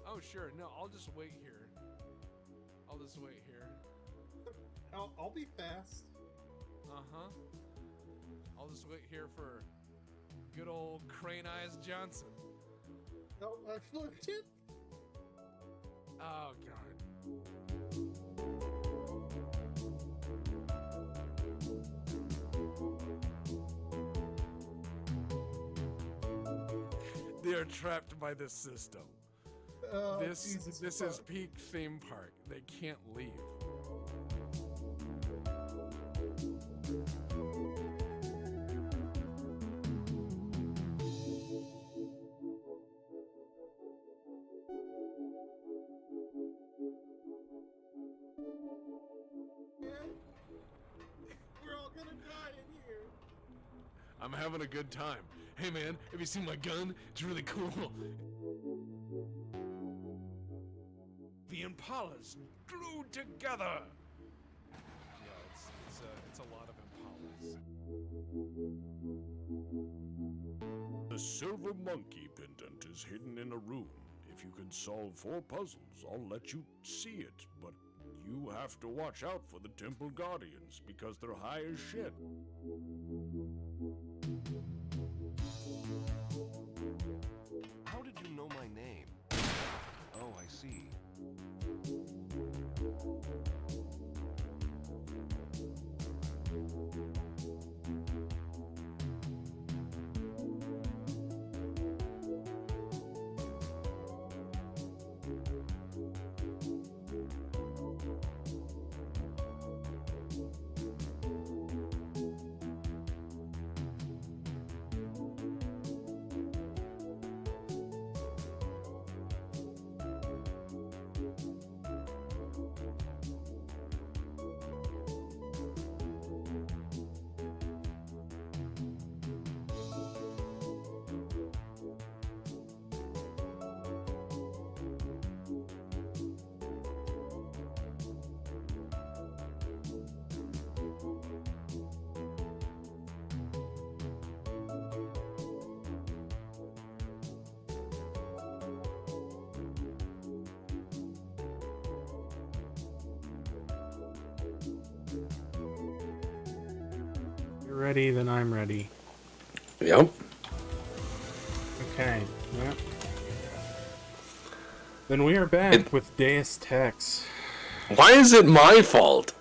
Oh, sure. No, I'll just wait here. I'll just wait here. I'll be fast. Uh-huh. I'll just wait here for good old Crane Eyes Johnson. Oh, legit? Oh, God. They are trapped by this system. Oh, This Jesus is fuck. peak theme park. They can't leave. We're all gonna die in here. I'm having a good time. Hey man, have you seen my gun? It's really cool. The Impalas glued together. Yeah, it's a lot of Impalas. The silver monkey pendant is hidden in a room. If you can solve 4 puzzles, I'll let you see it, but you have to watch out for the temple guardians because they're high as shit. How did you know my name? Oh, I see. You're ready, then I'm ready. Yep. Okay. Yep. Then we are back with Deus Tex. Why is it my fault?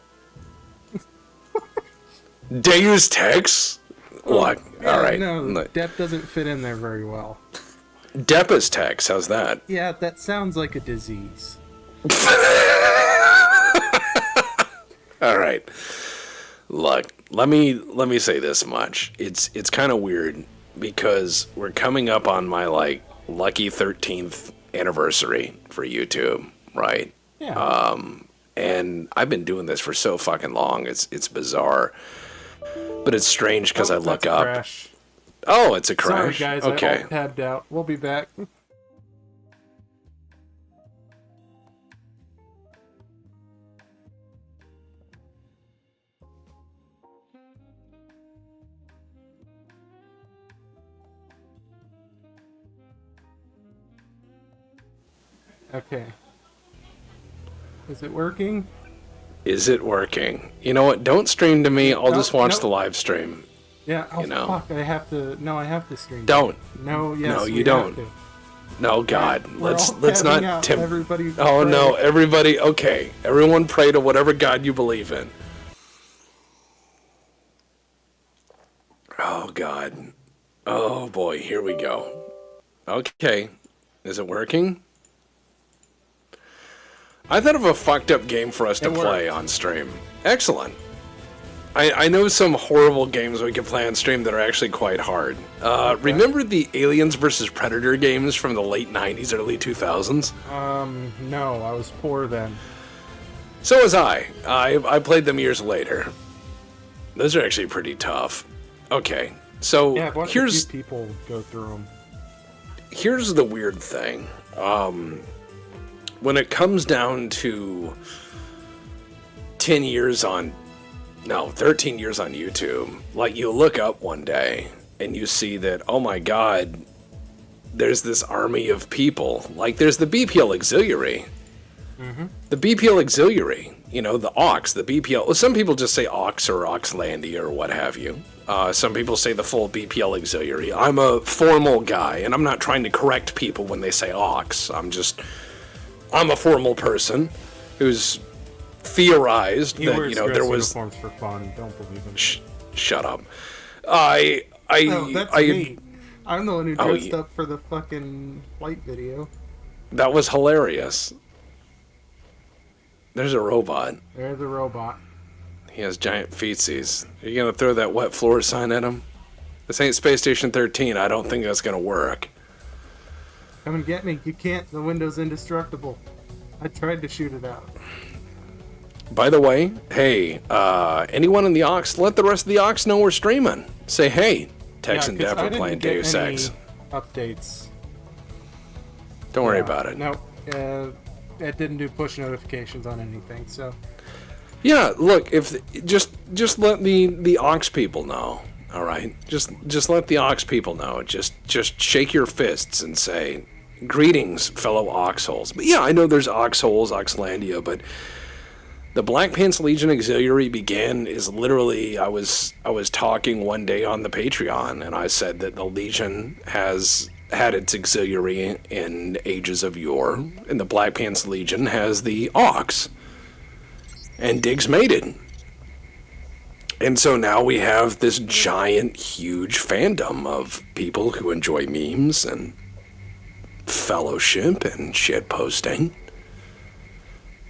Deus Tex? What? Yeah, Alright. No, Dep doesn't fit in there very well. Deus Tex, how's that? Yeah, that sounds like a disease. Alright. Look, let me say this much. It's kind of weird because we're coming up on my lucky 13th anniversary for YouTube, right? Yeah. And I've been doing this for so fucking long. It's bizarre. But it's strange because I look that's a up. Crash. Oh, it's a crash. Sorry, guys. Okay. I all tabbed out. We'll be back. Okay. Is it working? Is it working? You know what? Don't stream to me. I'll No, just watch no. the live stream. Yeah. Oh, You know. fuck. I have to. No, I have to stream. Don't. No, yes. No, we you have don't. to. No, God. We're let's all not tabbing out. tempt. Everybody Oh pray. no, everybody. Okay, everyone pray to whatever God you believe in. Oh God. Oh boy, here we go. Okay, is it working? I thought of a fucked up game for us to It play worked. on stream. Excellent. I know some horrible games we can play on stream that are actually quite hard. Remember the Aliens vs. Predator games from the late 90s, early 2000s? No, I was poor then. So was I. I played them years later. Those are actually pretty tough. Okay, so Yeah, I've watched a few people go through them. Here's the weird thing. When it comes down to 13 years on YouTube, like you look up one day and you see that, oh my god, there's this army of people. Like there's the BPL Auxiliary. Mm-hmm. The BPL Auxiliary, you know, the Aux, the BPL. Well, some people just say Aux or Auxlandia or what have you. Some people say the full BPL Auxiliary. I'm a formal guy, and I'm not trying to correct people when they say Aux. I'm a formal person who's theorized He that, wears you know, dress there was... uniforms for fun. Don't believe him. Shut up. No, that's me. I'm the one who dressed yeah. up for the fucking flight video. That was hilarious. There's a robot. There's a robot. He has giant feetsies. Are you gonna throw that wet floor sign at him? This ain't Space Station 13. I don't think that's gonna work. Come and get me. You can't. The window's indestructible. I tried to shoot it out. By the way, hey, anyone in the Aux, let the rest of the Aux know we're streaming. Say, hey, Tex and Dev are playing Deus Ex. Updates. Don't worry about it. No, it didn't do push notifications on anything, so... Yeah, look, if just let the Aux people know, all right? Just let the Aux people know. Just shake your fists and say, greetings, fellow Auxholes. But yeah, I know there's Auxholes, Auxlandia, but the Black Pants Legion Auxiliary is literally, I was talking one day on the Patreon, and I said that the Legion has had its auxiliary in ages of yore, and the Black Pants Legion has the Aux. And Diggs made it. And so now we have this giant, huge fandom of people who enjoy memes and fellowship and shit posting.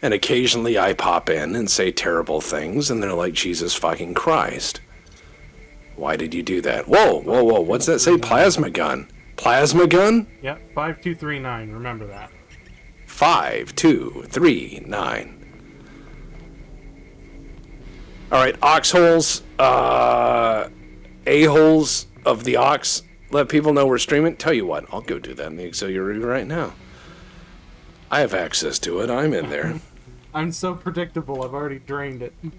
And occasionally I pop in and say terrible things, and they're like, Jesus fucking Christ. Why did you do that? Whoa, whoa, whoa, what's that say? Plasma gun. Plasma gun? Yep, 5239, remember that. 5239. Alright, Auxholes, A-holes of the Aux, let people know we're streaming. Tell you what, I'll go do that in the auxiliary right now. I have access to it, I'm in there. I'm so predictable, I've already drained it. It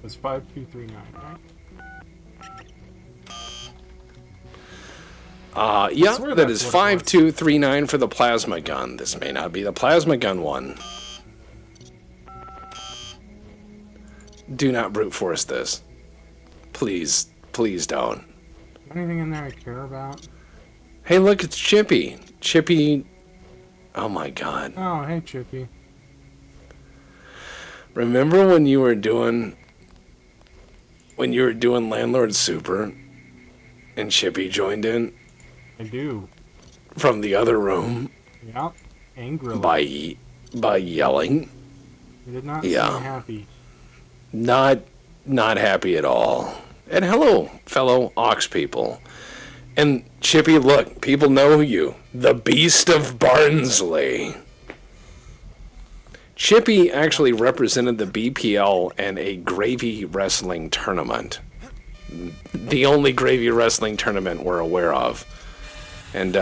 was 5239, right? Yeah, that is 5239 for the plasma gun. This may not be the plasma gun one. Do not brute force this. Please, please don't. Anything in there I care about? Hey, look, it's Chippy. Chippy. Oh my god. Oh, hey, Chippy. Remember when you were doing Landlord Super and Chippy joined in? I do. From the other room. Yep. Angrily. By yelling. You did not seem happy. Not happy at all. And hello, fellow Aux people. And Chippy, look, people know you. The Beast of Barnsley. Chippy actually represented the BPL in a gravy wrestling tournament. The only gravy wrestling tournament we're aware of. And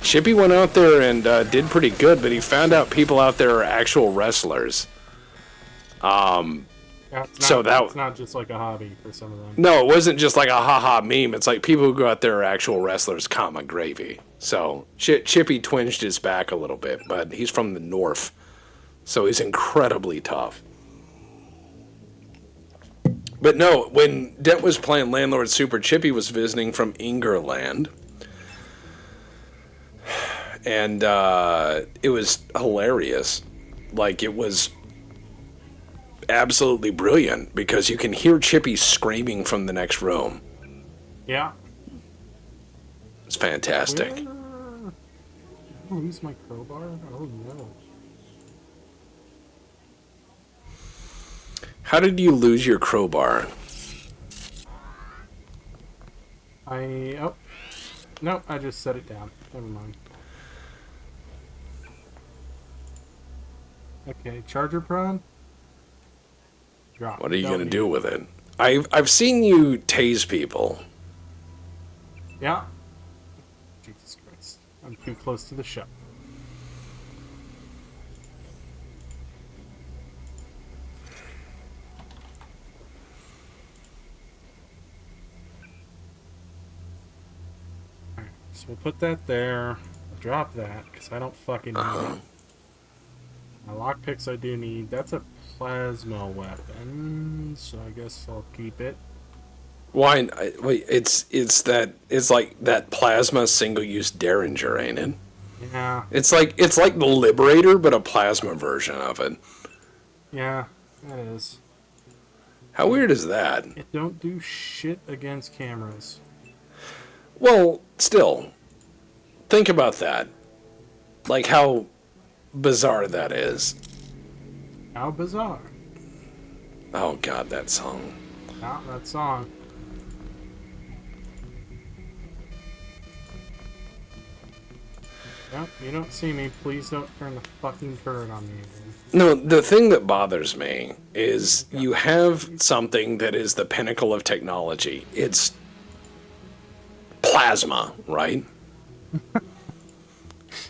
Chippy went out there and did pretty good, but he found out people out there are actual wrestlers. It's not just like a hobby for some of them. No, it wasn't just like a haha meme. It's like people who go out there are actual wrestlers, comma, gravy. So Chippy twinged his back a little bit, but he's from the north. So he's incredibly tough. But no, when Det was playing Landlord Super, Chippy was visiting from Ingerland. And it was hilarious. Like, it was absolutely brilliant because you can hear Chippy screaming from the next room. Yeah. It's fantastic. Did I lose my crowbar? Oh no. How did you lose your crowbar? Nope, I just set it down. Never mind. Okay, charger prod. Drop. What are you Don't gonna need do it. with it? I've seen you tase people. Yeah. Jesus Christ. I'm too close to the ship. Alright, so we'll put that there. Drop that, because I don't fucking need it. My lockpicks I do need. That's a plasma weapon, so I guess I'll keep it. Why? Wait, it's like that plasma single-use Derringer, ain't it? Yeah, It's like the Liberator, but a plasma version of it. yeah, that is. How weird is that? It don't do shit against cameras. Well, still, think about that. Like how bizarre that is. How bizarre. Oh God, that song. Not that song. Yep, you don't see me. Please don't turn the fucking turret on me again. No, the thing that bothers me is you have something that is the pinnacle of technology. It's plasma, right?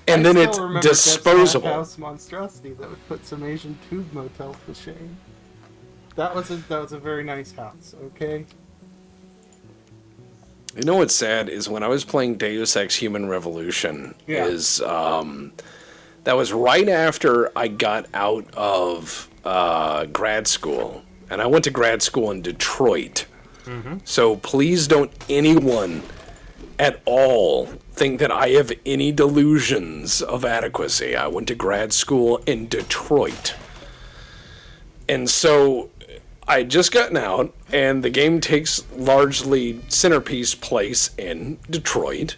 And then it's disposable. House monstrosity that would put some Asian tube motels to shame. That was a very nice house. Okay. You know what's sad is when I was playing Deus Ex Human Revolution, Yeah. that was right after I got out of grad school, and I went to grad school in Detroit. So please don't anyone at all think that I have any delusions of adequacy. I went to grad school in Detroit. And so I had just gotten out, and the game takes largely centerpiece place in Detroit.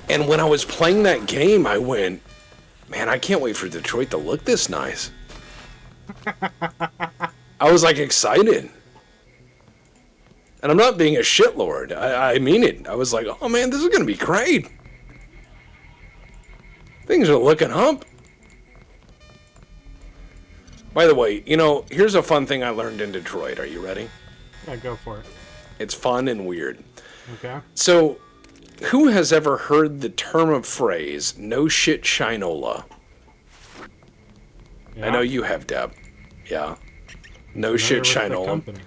And when I was playing that game, I went, man, I can't wait for Detroit to look this nice. I was like excited. And I'm not being a shitlord. I mean it. I was like, oh man, this is going to be great. Things are looking up. By the way, you know, here's a fun thing I learned in Detroit. Are you ready? Yeah, go for it. It's fun and weird. Okay. So, who has ever heard the term of phrase, no shit Shinola? Yeah. I know you have, Deb. Yeah. No Familiar shit with the Shinola. company.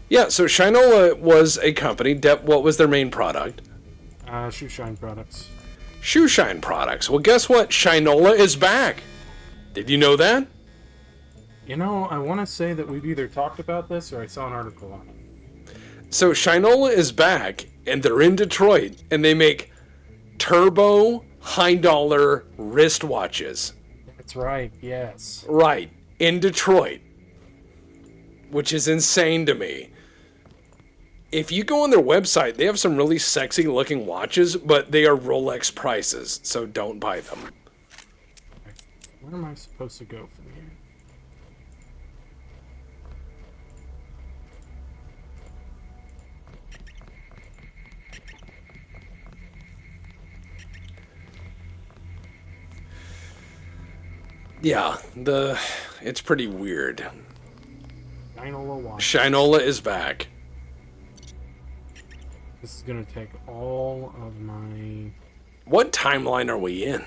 Yeah, so Shinola was a company. Deb, what was their main product? Shoe Shine products. Shoe Shine products. Well, guess what? Shinola is back. Did you know that? You know, I want to say that we've either talked about this or I saw an article on it. So Shinola is back, and they're in Detroit, and they make turbo high-dollar wristwatches. That's right, yes. Right, in Detroit. Which is insane to me. If you go on their website, they have some really sexy-looking watches, but they are Rolex prices, so don't buy them. Where am I supposed to go from here? Yeah, it's pretty weird. Shinola watch. Shinola is back. This is gonna take all of my... What timeline are we in?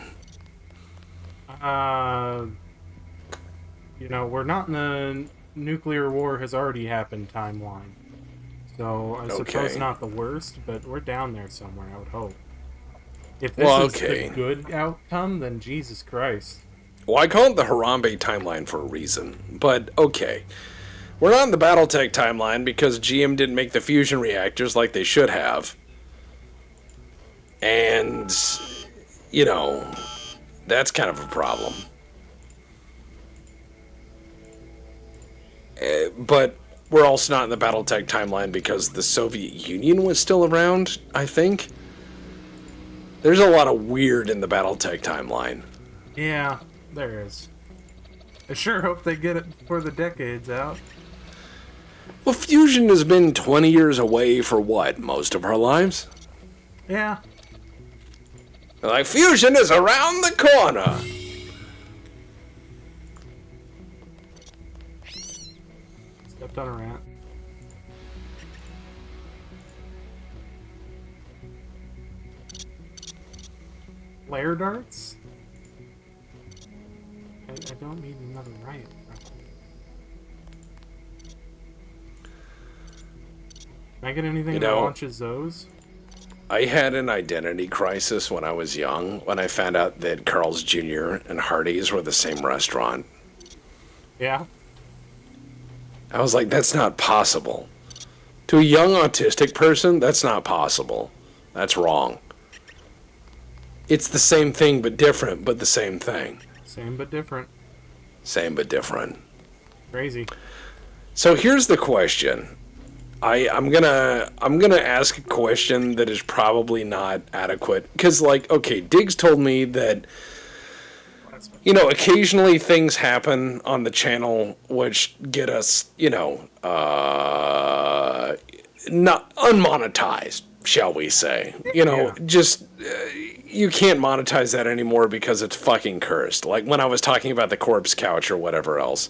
You know, we're not in the nuclear war has already happened timeline. So, I suppose Okay. not the worst, but we're down there somewhere, I would hope. If this Well, is okay. the good outcome, then Jesus Christ. Well, I call it the Harambe timeline for a reason, but okay. We're not in the Battletech timeline because GM didn't make the fusion reactors like they should have. And, you know, that's kind of a problem. But we're also not in the Battletech timeline because the Soviet Union was still around, I think. There's a lot of weird in the Battletech timeline. Yeah, there is. I sure hope they get it before the decade's out. Well, fusion has been 20 years away for what, most of our lives? Yeah. Like, fusion is around the corner. Stepped on a rant. Flare darts? I don't need another riot. Can I get anything that launches those? I had an identity crisis when I was young, when I found out that Carl's Jr. and Hardee's were the same restaurant. Yeah. I was like, that's not possible. To a young autistic person, that's not possible. That's wrong. It's the same thing but different, but the same thing. Same but different. Same but different. Crazy. So here's the question. I'm gonna ask a question that is probably not adequate. Because, like, okay, Diggs told me that, you know, occasionally things happen on the channel which get us, you know, not unmonetized, shall we say. You know, just, you can't monetize that anymore because it's fucking cursed. Like when I was talking about the corpse couch or whatever else.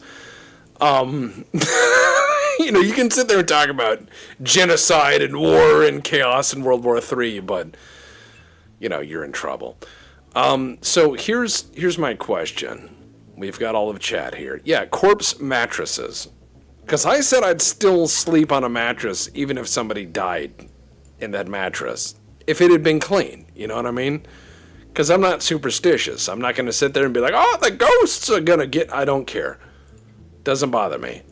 You know, you can sit there and talk about genocide and war and chaos in World War III, but, you know, you're in trouble. So here's my question. We've got all of chat here. Yeah, corpse mattresses. Because I said I'd still sleep on a mattress even if somebody died in that mattress. If it had been clean, you know what I mean? Because I'm not superstitious. I'm not going to sit there and be like, oh, the ghosts are going to get... I don't care. Doesn't bother me.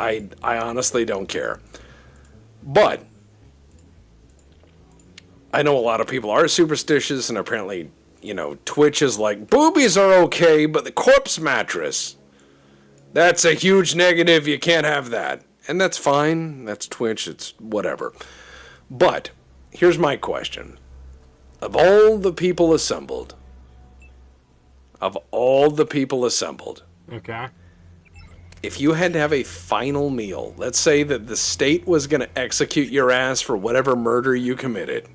I honestly don't care. But I know a lot of people are superstitious, and apparently, you know, Twitch is like, boobies are okay, but the corpse mattress, that's a huge negative. You can't have that. And that's fine. That's Twitch. It's whatever. But here's my question. Of all the people assembled, Okay. if you had to have a final meal, let's say that the state was going to execute your ass for whatever murder you committed,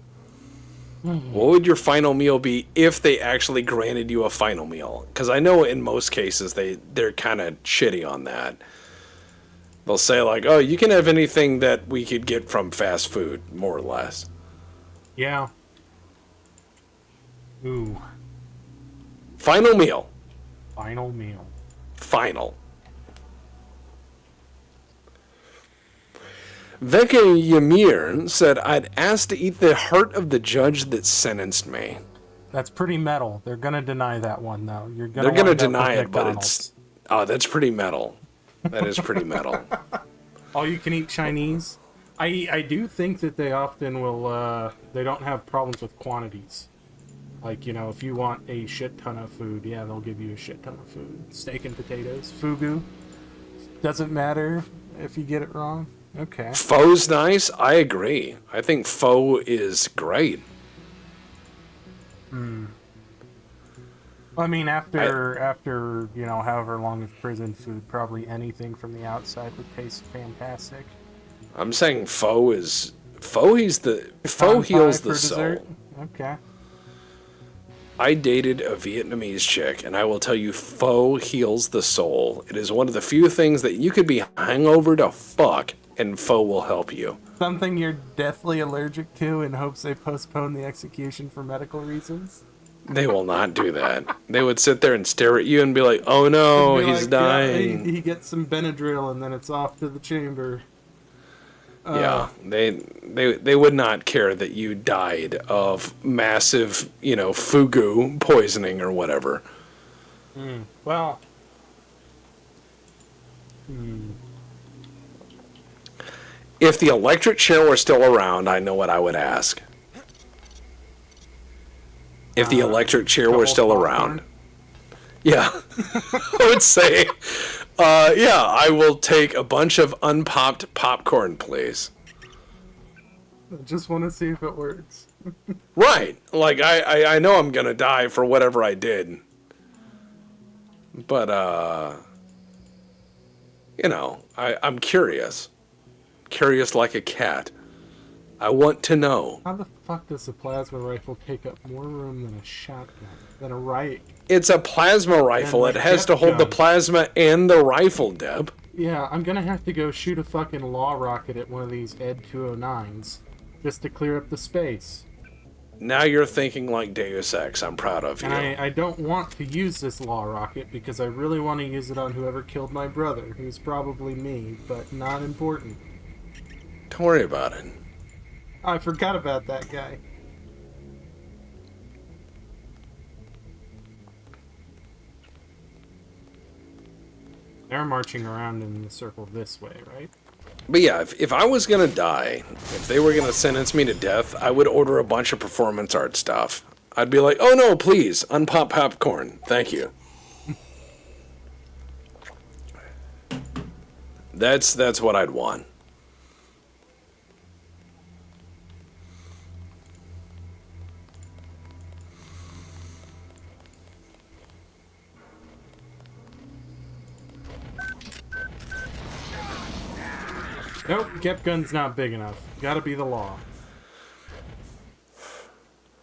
what would your final meal be if they actually granted you a final meal? Because I know in most cases they're kind of shitty on that. They'll say like, oh, you can have anything that we could get from fast food, more or less. Yeah. Ooh. Final meal. Final meal. Final. Veke Ymir said, I'd ask to eat the heart of the judge that sentenced me. That's pretty metal. They're gonna deny that one, though. They're gonna deny it, but it's... Oh, that's pretty metal. That is pretty metal. All you can eat Chinese. I do think that they often will, they don't have problems with quantities. Like, you know, if you want a shit ton of food, yeah, they'll give you a shit ton of food. Steak and potatoes. Fugu. Doesn't matter if you get it wrong. Okay. Pho's nice. I agree. I think pho is great. I mean, after you know, however long of prison food, probably anything from the outside would taste fantastic. I'm saying pho is... Pho heals the soul. Dessert? Okay. I dated a Vietnamese chick, and I will tell you, pho heals the soul. It is one of the few things that you could be hungover to fuck, and pho will help you. Something you're deathly allergic to in hopes they postpone the execution for medical reasons? They will not do that. They would sit there and stare at you and be like, oh no, he's like, dying. Yeah, he gets some Benadryl and then it's off to the chamber. Yeah, they would not care that you died of massive, you know, fugu poisoning or whatever. Well... If the electric chair were still around, I know what I would ask. If the electric chair were still around. Yeah. I would say, yeah, I will take a bunch of unpopped popcorn, please. I just want to see if it works. Right. Like, I know I'm going to die for whatever I did. But, you know, I'm curious. Curious like a cat. I want to know. How the fuck does a plasma rifle take up more room than a shotgun? Than a riot? It's a plasma rifle. like It has to hold the gun. plasma and the rifle, Deb. Yeah, I'm gonna have to go shoot a fucking law rocket at one of these Ed 209s just to clear up the space. Now you're thinking like Deus Ex. I'm proud of you. And I don't want to use this law rocket because I really want to use it on whoever killed my brother, who's probably me, but not important. Don't worry about it. I forgot about that guy. They're marching around in the circle this way, right? But yeah, if I was gonna die, if they were gonna sentence me to death, I would order a bunch of performance art stuff. I'd be like, oh no, please, unpop popcorn. Thank you. That's what I'd want. Nope, Gep gun's not big enough. Gotta be the law.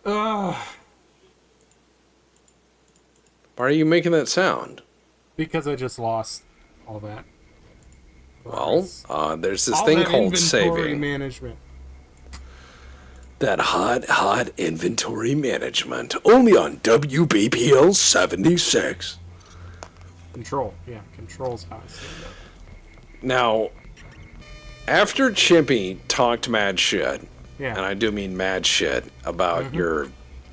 Ugh. Why are you making that sound? Because I just lost all that. Well, there's this all thing that called inventory saving. management. That hot inventory management. Only on WBPL 76. Control. Yeah, control's how I say that. Now, after Chippy talked mad shit, Yeah. and I do mean mad shit, about your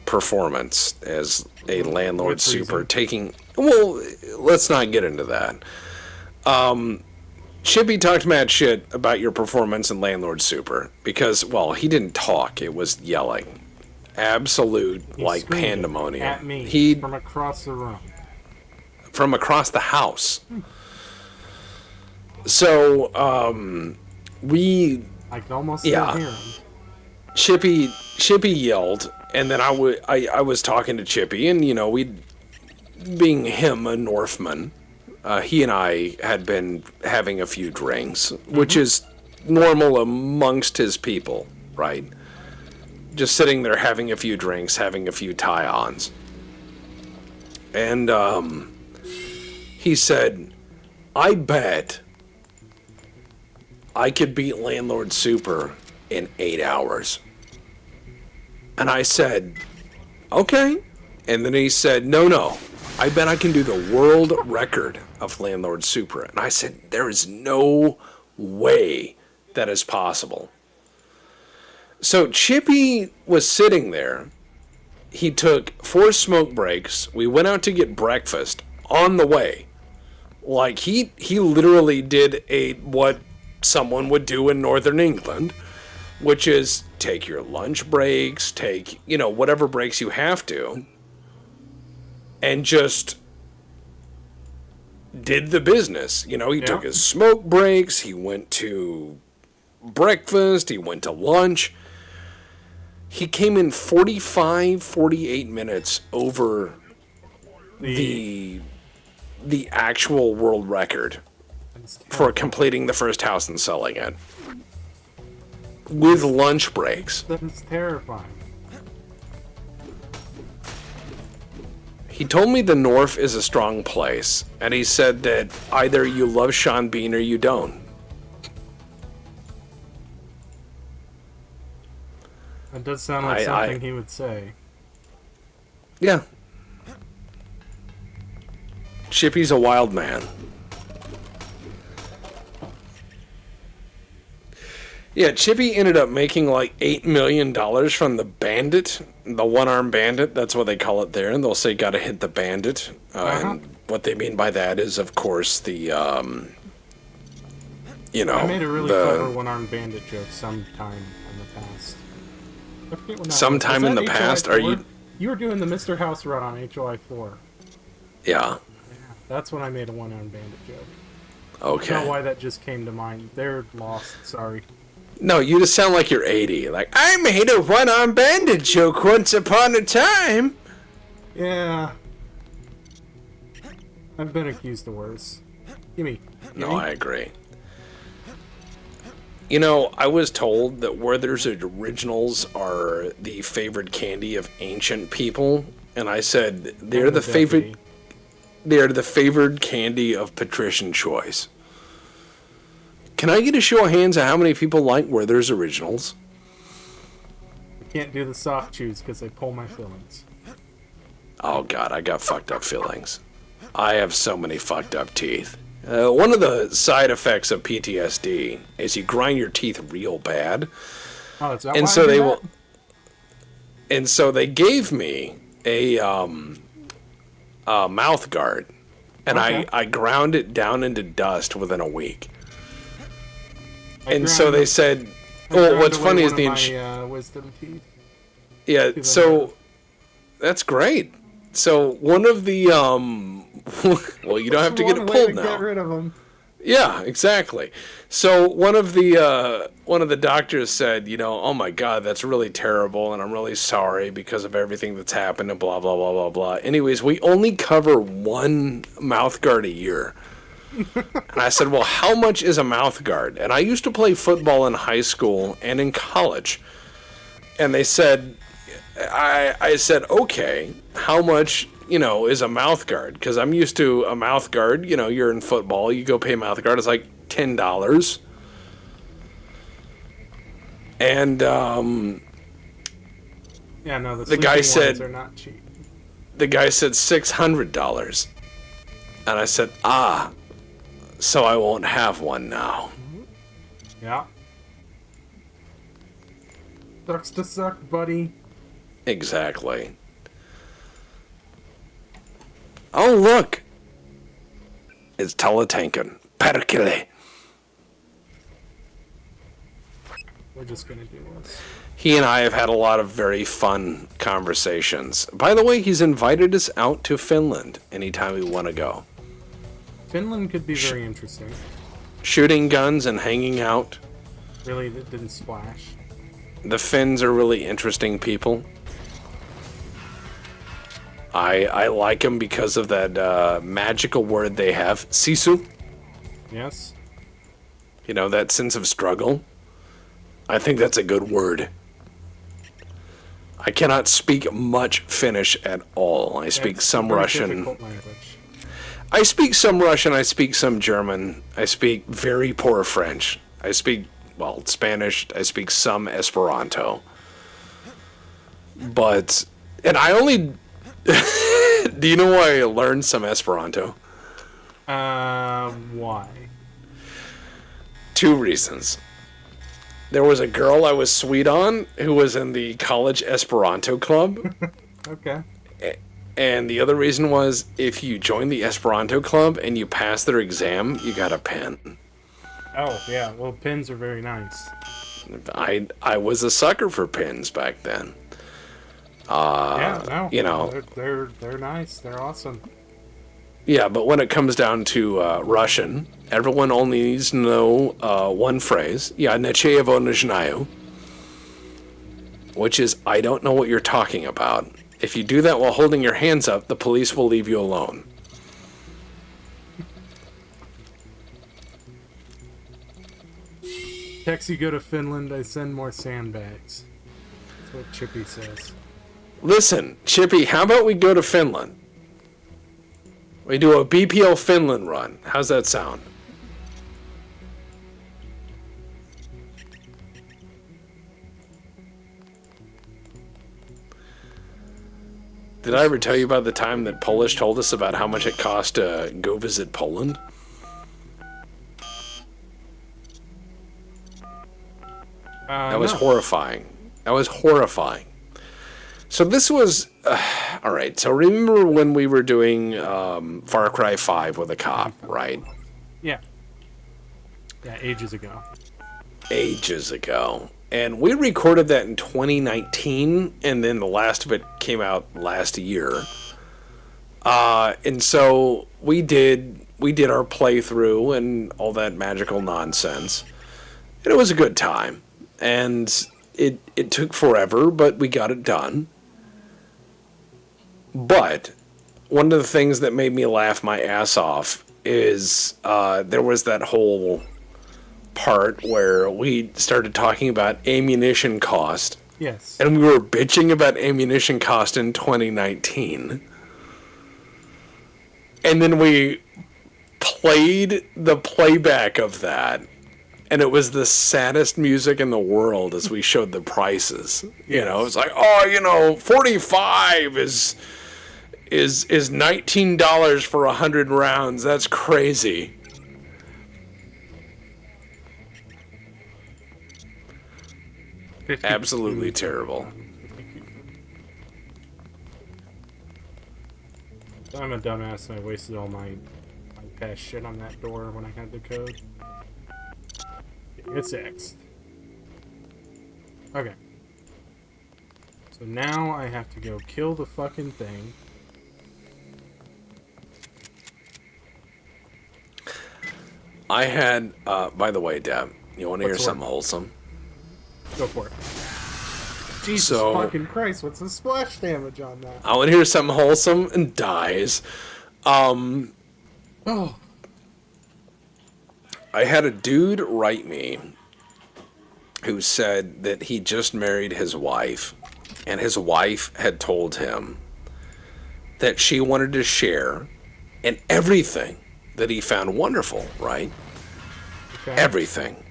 performance as a landlord With super reason. taking... Well, let's not get into that. Chippy talked mad shit about your performance in Landlord Super because, well, he didn't talk. It was yelling. Absolute, He like, screamed pandemonium. at me He, from across the room. from across the house. So, we... I can almost Yeah. still hear him. Chippy yelled, and then I was talking to Chippy, and, you know, being him, a Northman, he and I had been having a few drinks, which is normal amongst his people, right? Just sitting there having a few drinks, having a few tie-ons. And, he said, I bet I could beat Landlord Super in 8 hours. And I said, okay. And then he said, no, I bet I can do the world record of Landlord Super. And I said, there is no way that is possible. So Chippy was sitting there. He took 4 smoke breaks. We went out to get breakfast on the way. Like, he literally did what someone would do in Northern England, which is take your lunch breaks, take, whatever breaks you have to, and just did the business. He took his smoke breaks, he went to breakfast, he went to lunch. He came in 48 minutes over the actual world record for completing the first house and selling it. With lunch breaks. That is terrifying. He told me the North is a strong place, and he said that either you love Sean Bean or you don't. That does sound like something he would say. Yeah. Chippy's a wild man. Yeah, Chippy ended up making like $8 million from the bandit, the one-armed bandit. That's what they call it there. And they'll say, gotta hit the bandit. And what they mean by that is, of course, the, I made a really clever one-armed bandit joke sometime in the past. I forget when that sometime was. in Was the that past? HOI4? Are you... You were doing the Mr. House run on HOI4. Yeah. That's when I made a one-armed bandit joke. Okay. I don't know why that just came to mind. They're lost. Sorry. No, you just sound like you're 80. Like, I made a one-armed bandit joke once upon a time. Yeah. I've been accused of worse. Gimme. No, I agree. You know, I was told that Werther's Originals are the favorite candy of ancient people, and I said they're the favorite. They're the favored candy of patrician choice. Can I get a show of hands of how many people like Werther's Originals? I can't do the soft chews because they pull my fillings. Oh god, I got fucked up fillings. I have so many fucked up teeth. One of the side effects of PTSD is you grind your teeth real bad. Oh, is that And why so I do they that? will. And so they gave me a mouth guard, and Okay. I ground it down into dust within a week. I And so ground they it- said, I well, ground what's away funny is one the of my wisdom teeth. yeah. to the So that's great. So one of the well, you don't have to get One it way pulled to now. get rid of them. Yeah, exactly. So one of the doctors said, you know, oh my God, that's really terrible, and I'm really sorry because of everything that's happened, and blah blah blah blah blah. Anyways, we only cover one mouth guard a year. And I said, well, how much is a mouth guard? And I used to play football in high school and in college. And they said, I said, okay, how much, you know, is a mouth guard? Because I'm used to a mouth guard. You know, you're in football, you go pay a mouth guard, it's like $10. And Yeah, no, the The guy sleeping said- ones are not cheap. the guy said $600. And I said, so I won't have one now. Yeah. Sucks to suck, buddy. Exactly. Oh, look! It's Teletanken. Perkele. We're just gonna do this. He and I have had a lot of very fun conversations. By the way, he's invited us out to Finland anytime we want to go. Finland could be very interesting. Shooting guns and hanging out. Really, that didn't splash. The Finns are really interesting people. I like them because of that magical word they have, sisu. Yes. You know, that sense of struggle. I think that's a good word. I cannot speak much Finnish at all. I speak It's a some very Russian. difficult language. I speak some Russian. I speak some German. I speak very poor French. I speak, well, Spanish. I speak some Esperanto. But, and I only. Do you know why I learned some Esperanto? Why? Two reasons. There was a girl I was sweet on who was in the college Esperanto club. Okay. And the other reason was if you join the Esperanto club and you pass their exam, you got a pen. Oh, yeah. Well, pins are very nice. I was a sucker for pins back then. Yeah, no. you know. They're nice. They're awesome. Yeah, but when it comes down to Russian, everyone only needs to know one phrase. Ya nechevo ne znаю, which is, I don't know what you're talking about. If you do that while holding your hands up, the police will leave you alone. Tex, you go to Finland, I send more sandbags. That's what Chippy says. Listen, Chippy, how about we go to Finland? We do a BPL Finland run. How's that sound? Did I ever tell you about the time that Polish told us about how much it cost to go visit Poland? That was No. horrifying. That was horrifying. So this was... all right, so remember when we were doing Far Cry 5 with a cop, right? Yeah. Yeah, ages ago. Ages ago. And we recorded that in 2019, and then the last of it came out last year. And so we did our playthrough and all that magical nonsense. And it was a good time. And it took forever, but we got it done. But one of the things that made me laugh my ass off is there was that whole part where we started talking about ammunition cost. Yes. And we were bitching about ammunition cost in 2019. And then we played the playback of that. And it was the saddest music in the world as we showed the prices. You know, it's like, oh, you know, 45 is $19 for 100 rounds. That's crazy. Absolutely terrible. I'm a dumbass and I wasted all my past shit on that door when I had the code. It's X. Okay. So now I have to go kill the fucking thing. I had, by the way, Deb, you want to hear What's the something word? wholesome? Go for it. Jesus So- fucking Christ, what's the splash damage on that? I want to hear something wholesome and dies. Oh. I had a dude write me who said that he just married his wife, and his wife had told him that she wanted to share in everything that he found wonderful, right? Okay. Everything.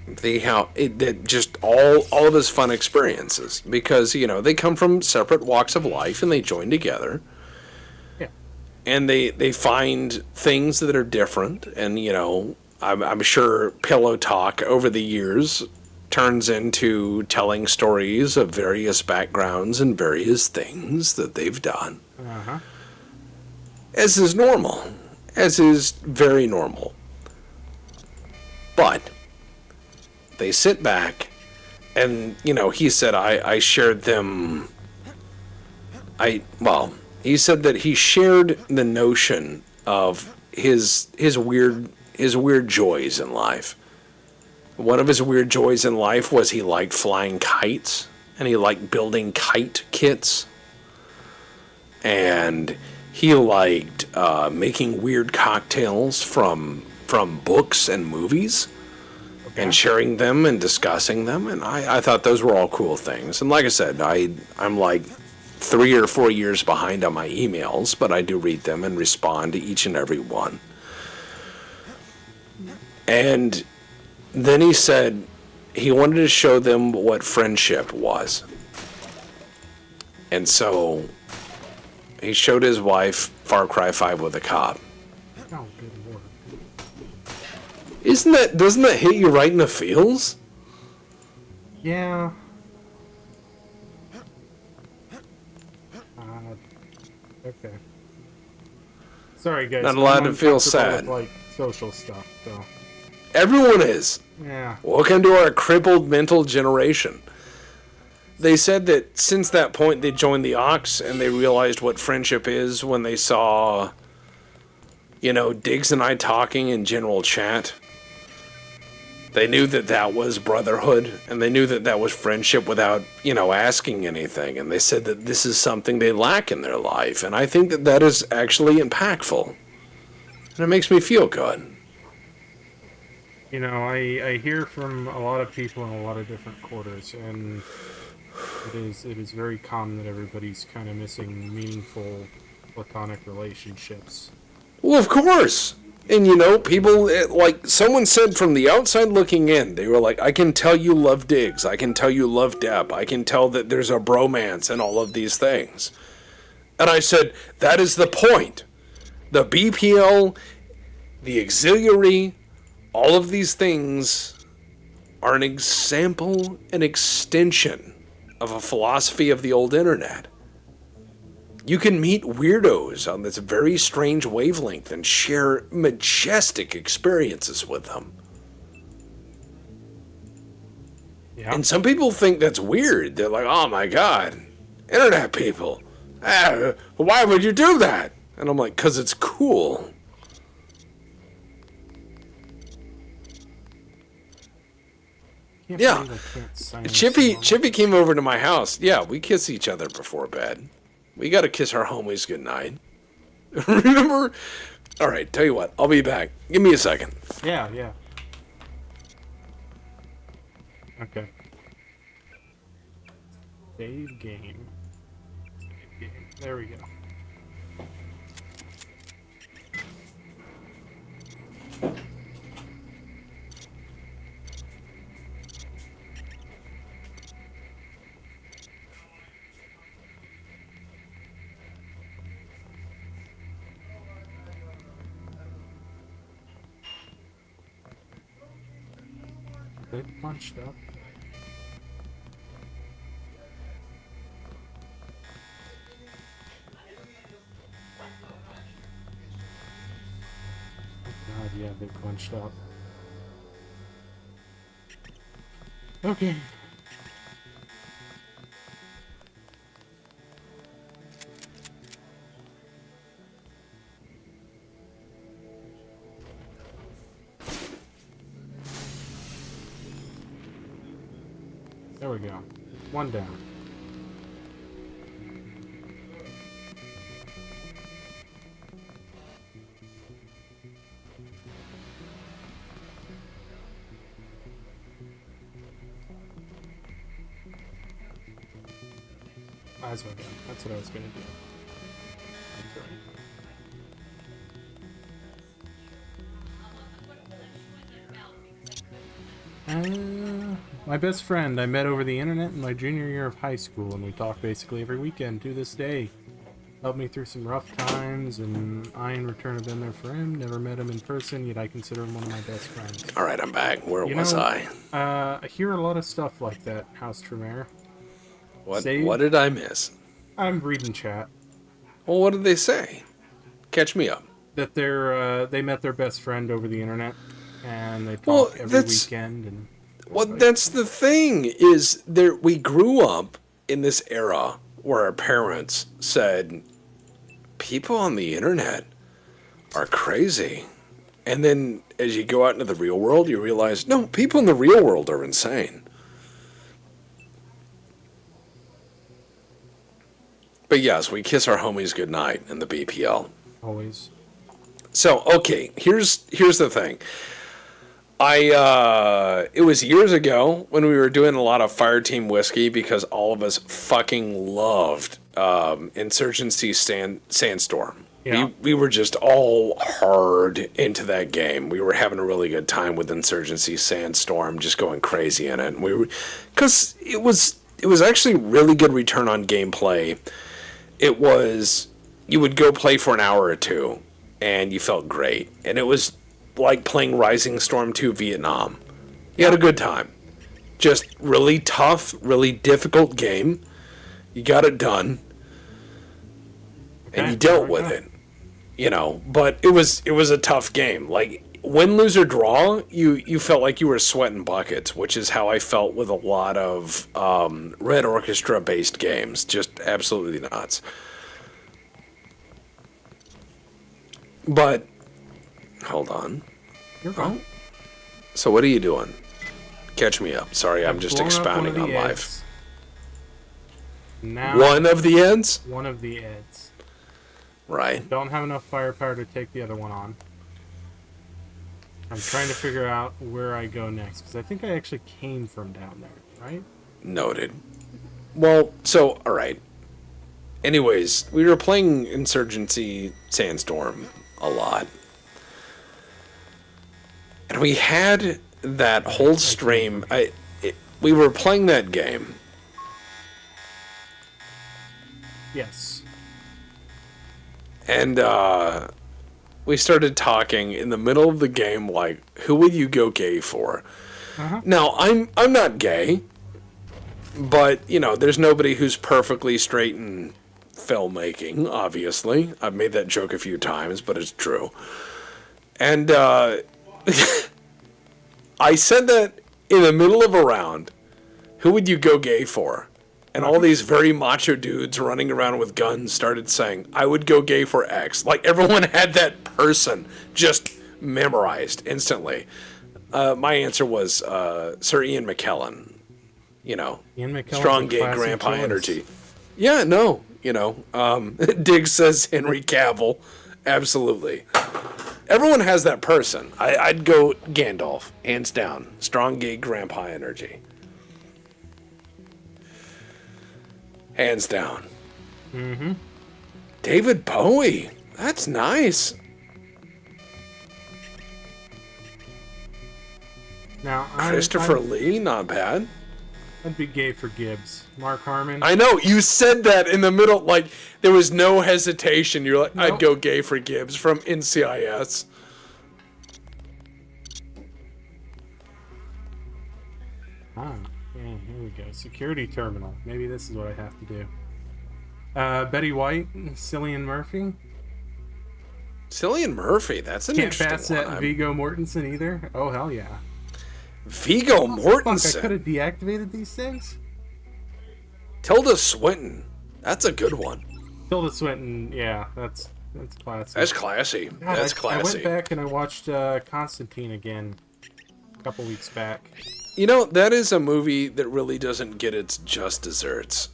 Just all of his fun experiences, because, you know, they come from separate walks of life and they join together. Yeah. And they find things that are different, and, you know, I'm sure pillow talk over the years turns into telling stories of various backgrounds and various things that they've done. Uh-huh. As is normal. As is very normal. But they sit back and, you know, he said I shared them. He said that he shared the notion of his weird joys in life. One of his weird joys in life was he liked flying kites, and he liked building kite kits, and he liked making weird cocktails from books and movies, and sharing them and discussing them, and I thought those were all cool things. And like I said, I'm like 3 or 4 years behind on my emails, but I do read them and respond to each and every one. And then he said he wanted to show them what friendship was. And so he showed his wife Far Cry 5 with a cop. Oh, good lord. Doesn't that hit you right in the feels? Yeah. Okay. Sorry, guys. Not allowed I'm to feel uncomfortable sad. with, like, social stuff, so. Everyone is. Yeah. Welcome to our crippled mental generation. They said that since that point they joined the Ox and they realized what friendship is when they saw, you know, Diggs and I talking in general chat. They knew that that was brotherhood, and they knew that that was friendship without, you know, asking anything. And they said that this is something they lack in their life. And I think that that is actually impactful. And it makes me feel good. You know, I hear from a lot of people in a lot of different quarters, and it is very common that everybody's kind of missing meaningful platonic relationships. Well, of course. And, you know, people, like, someone said from the outside looking in, they were like, I can tell you love Diggs. I can tell you love Deb. I can tell that there's a bromance and all of these things. And I said, that is the point. The BPL, the auxiliary, all of these things are an example, an extension of a philosophy of the old internet. You can meet weirdos on this very strange wavelength and share majestic experiences with them. Yeah. And some people think that's weird. They're like, oh my god, internet people. Why would you do that? And I'm like, because it's cool. Can't Yeah. believe I can't silence Chippy someone. came over to my house. Yeah, we kiss each other before bed. We gotta kiss our homies goodnight. Remember? Alright, tell you what, I'll be back. Give me a second. Yeah, yeah. Okay. Save game. Save game. There we go. They punched up. God, yeah, they punched up. Okay. There we go. One down. Eyes went down. That's what I was gonna do. That's right. My best friend I met over the internet in my junior year of high school, and we talk basically every weekend to this day. Helped me through some rough times, and I in return have been there for him. Never met him in person, yet I consider him one of my best friends. All right, I'm back. Where was I? I hear a lot of stuff like that, House Tremere. What did I miss? I'm reading chat. Well, what did they say? Catch me up. That they met their best friend over the internet, and they talk every weekend. And well, that's the thing is we grew up in this era where our parents said people on the internet are crazy, and then as you go out into the real world, you realize no, people in the real world are insane. But yes, we kiss our homies goodnight in the BPL. Always. So, okay, here's the thing. It was years ago when we were doing a lot of Fireteam Whiskey because all of us fucking loved Insurgency Sandstorm. Yeah. We were just all hard into that game. We were having a really good time with Insurgency Sandstorm, just going crazy in it. And because it was actually really good return on gameplay. It was, you would go play for an hour or two, and you felt great. And it was like playing Rising Storm 2 Vietnam. You had a good time. Just really tough, really difficult game. You got it done. And you dealt with it. You know, but it was a tough game. Like, win, lose, or draw, you felt like you were sweating buckets, which is how I felt with a lot of Red Orchestra-based games. Just absolutely nuts. But, hold on. You're fine. So what are you doing? Catch me up. Sorry, I'm just expounding on life. Eds. Now, One of the ends? One of the eds. Right. Don't have enough firepower to take the other one on. I'm trying to figure out where I go next, because I think I actually came from down there, right? Noted. Well, so, alright. Anyways, we were playing Insurgency Sandstorm a lot. And we had that whole stream. We were playing that game. Yes. And, we started talking in the middle of the game, like, who would you go gay for? Uh-huh. Now, I'm not gay, but, you know, there's nobody who's perfectly straight in filmmaking, obviously. I've made that joke a few times, but it's true. And, I said that in the middle of a round, who would you go gay for? And all these very macho dudes running around with guns started saying, I would go gay for X. Like, everyone had that person just memorized instantly. My answer was Sir Ian McKellen. You know, Ian McKellen's strong a gay classic grandpa choice. energy. Yeah, no, you know. Diggs says Henry Cavill. Absolutely. Everyone has that person. I'd go Gandalf, hands down. Strong gay grandpa energy. Hands down. Mm-hmm. David Bowie. That's nice. Now, Christopher Lee, not bad. I'd be gay for Gibbs. Mark Harmon. I know, you said that in the middle, like, there was no hesitation. You're like, Nope. I'd go gay for Gibbs from NCIS. Ah, yeah, here we go. Security terminal. Maybe this is what I have to do. Betty White, Cillian Murphy. Cillian Murphy, that's an Can't interesting pass that one. Viggo Mortensen either. Oh, hell yeah. Viggo Fuck, I Mortensen. could have deactivated these things? Tilda Swinton. That's a good one. Tilda Swinton, yeah, that's classic. That's classy. God, That's I classy. went back and I watched Constantine again a couple weeks back. You know, that is a movie that really doesn't get its just desserts.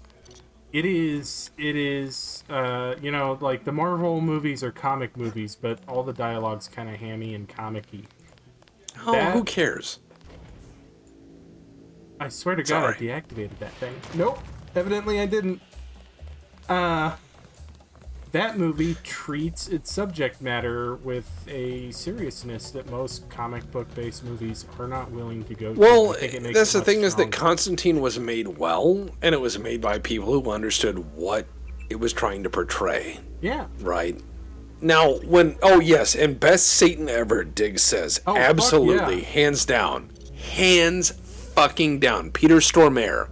It is, you know, like the Marvel movies are comic movies, but all the dialogue's kind of hammy and comic-y. Oh, who cares? I swear to God, Sorry. I deactivated that thing. Nope, evidently I didn't. That movie treats its subject matter with a seriousness that most comic book-based movies are not willing to go to. Well, I think it makes that's it the thing much is that stronger. Constantine was made well, and it was made by people who understood what it was trying to portray, Yeah. right? Now, oh yes, and best Satan ever, Diggs says. Oh, fuck absolutely, yeah. hands down. Hands fucking down. Peter Stormare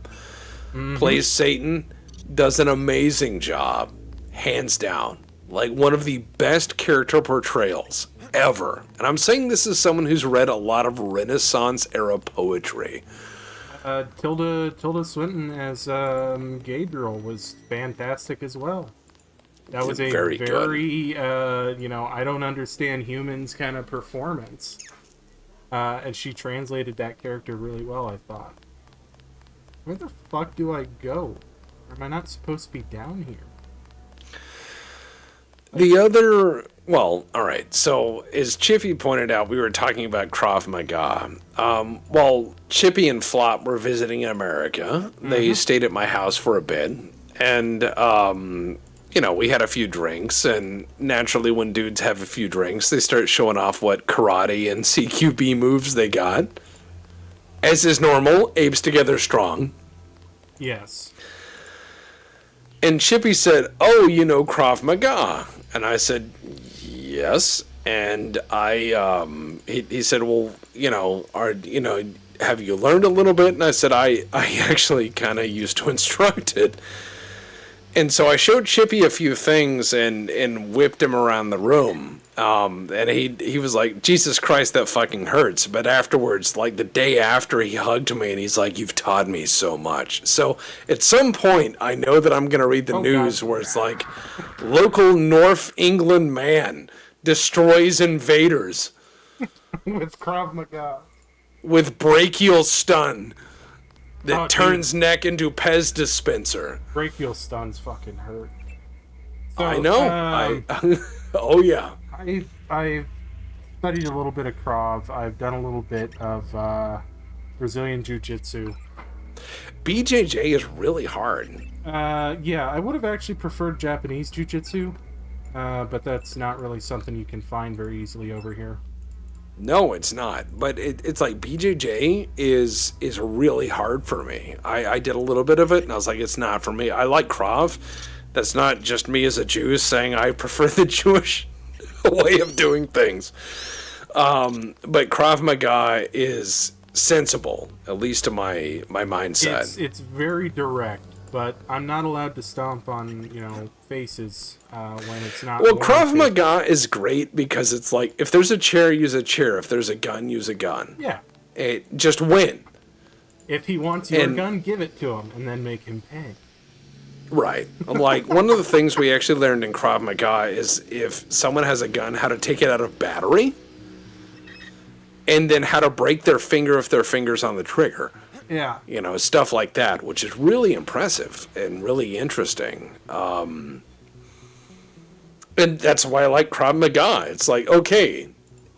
plays Satan, does an amazing job, hands down. Like one of the best character portrayals ever. And I'm saying this as someone who's read a lot of Renaissance era poetry. Tilda Swinton as Gabriel was fantastic as well. That was a Very good. you know, I don't understand humans kind of performance. And she translated that character really well, I thought. Where the fuck do I go? Or am I not supposed to be down here? The other, well, all right. So as Chippy pointed out, we were talking about Krav Maga. While Chippy and Flop were visiting in America, they stayed at my house for a bit, and you know, we had a few drinks, and naturally, when dudes have a few drinks, they start showing off what karate and CQB moves they got. As is normal, apes together strong. Yes. And Chippy said, "Oh, you know Krav Maga," and I said, "Yes." And he said, "Well, have you learned a little bit?" And I said, "I actually kind of used to instruct it." And so I showed Chippy a few things and whipped him around the room. And he was like, "Jesus Christ, that fucking hurts." But afterwards, like the day after, he hugged me and he's like, "You've taught me so much." So at some point, I know that I'm going to read the news where it's like, local North England man destroys invaders With Krav Maga. with brachial stun that Oh, dude. turns neck into Pez dispenser. Brachial stuns fucking hurt. So, I know. Oh yeah. I've studied a little bit of Krav. I've done a little bit of Brazilian Jiu-Jitsu. BJJ is really hard. Yeah, I would have actually preferred Japanese Jiu-Jitsu, but that's not really something you can find very easily over here. No, it's not. But it's like BJJ is really hard for me. I did a little bit of it, and I was like, it's not for me. I like Krav. That's not just me as a Jew saying I prefer the Jewish way of doing things. But Krav Maga is sensible, at least to my mindset. It's very direct, but I'm not allowed to stomp on, faces when it's not. Well, Krav warranted. Maga is great because it's like, if there's a chair, use a chair. If there's a gun, use a gun. Yeah. Just win. If he wants your gun, give it to him, and then make him pay. Right. Like, one of the things we actually learned in Krav Maga is if someone has a gun, how to take it out of battery, and then how to break their finger if their finger's on the trigger. Yeah. Stuff like that, which is really impressive and really interesting. And that's why I like Krav Maga. It's like, okay,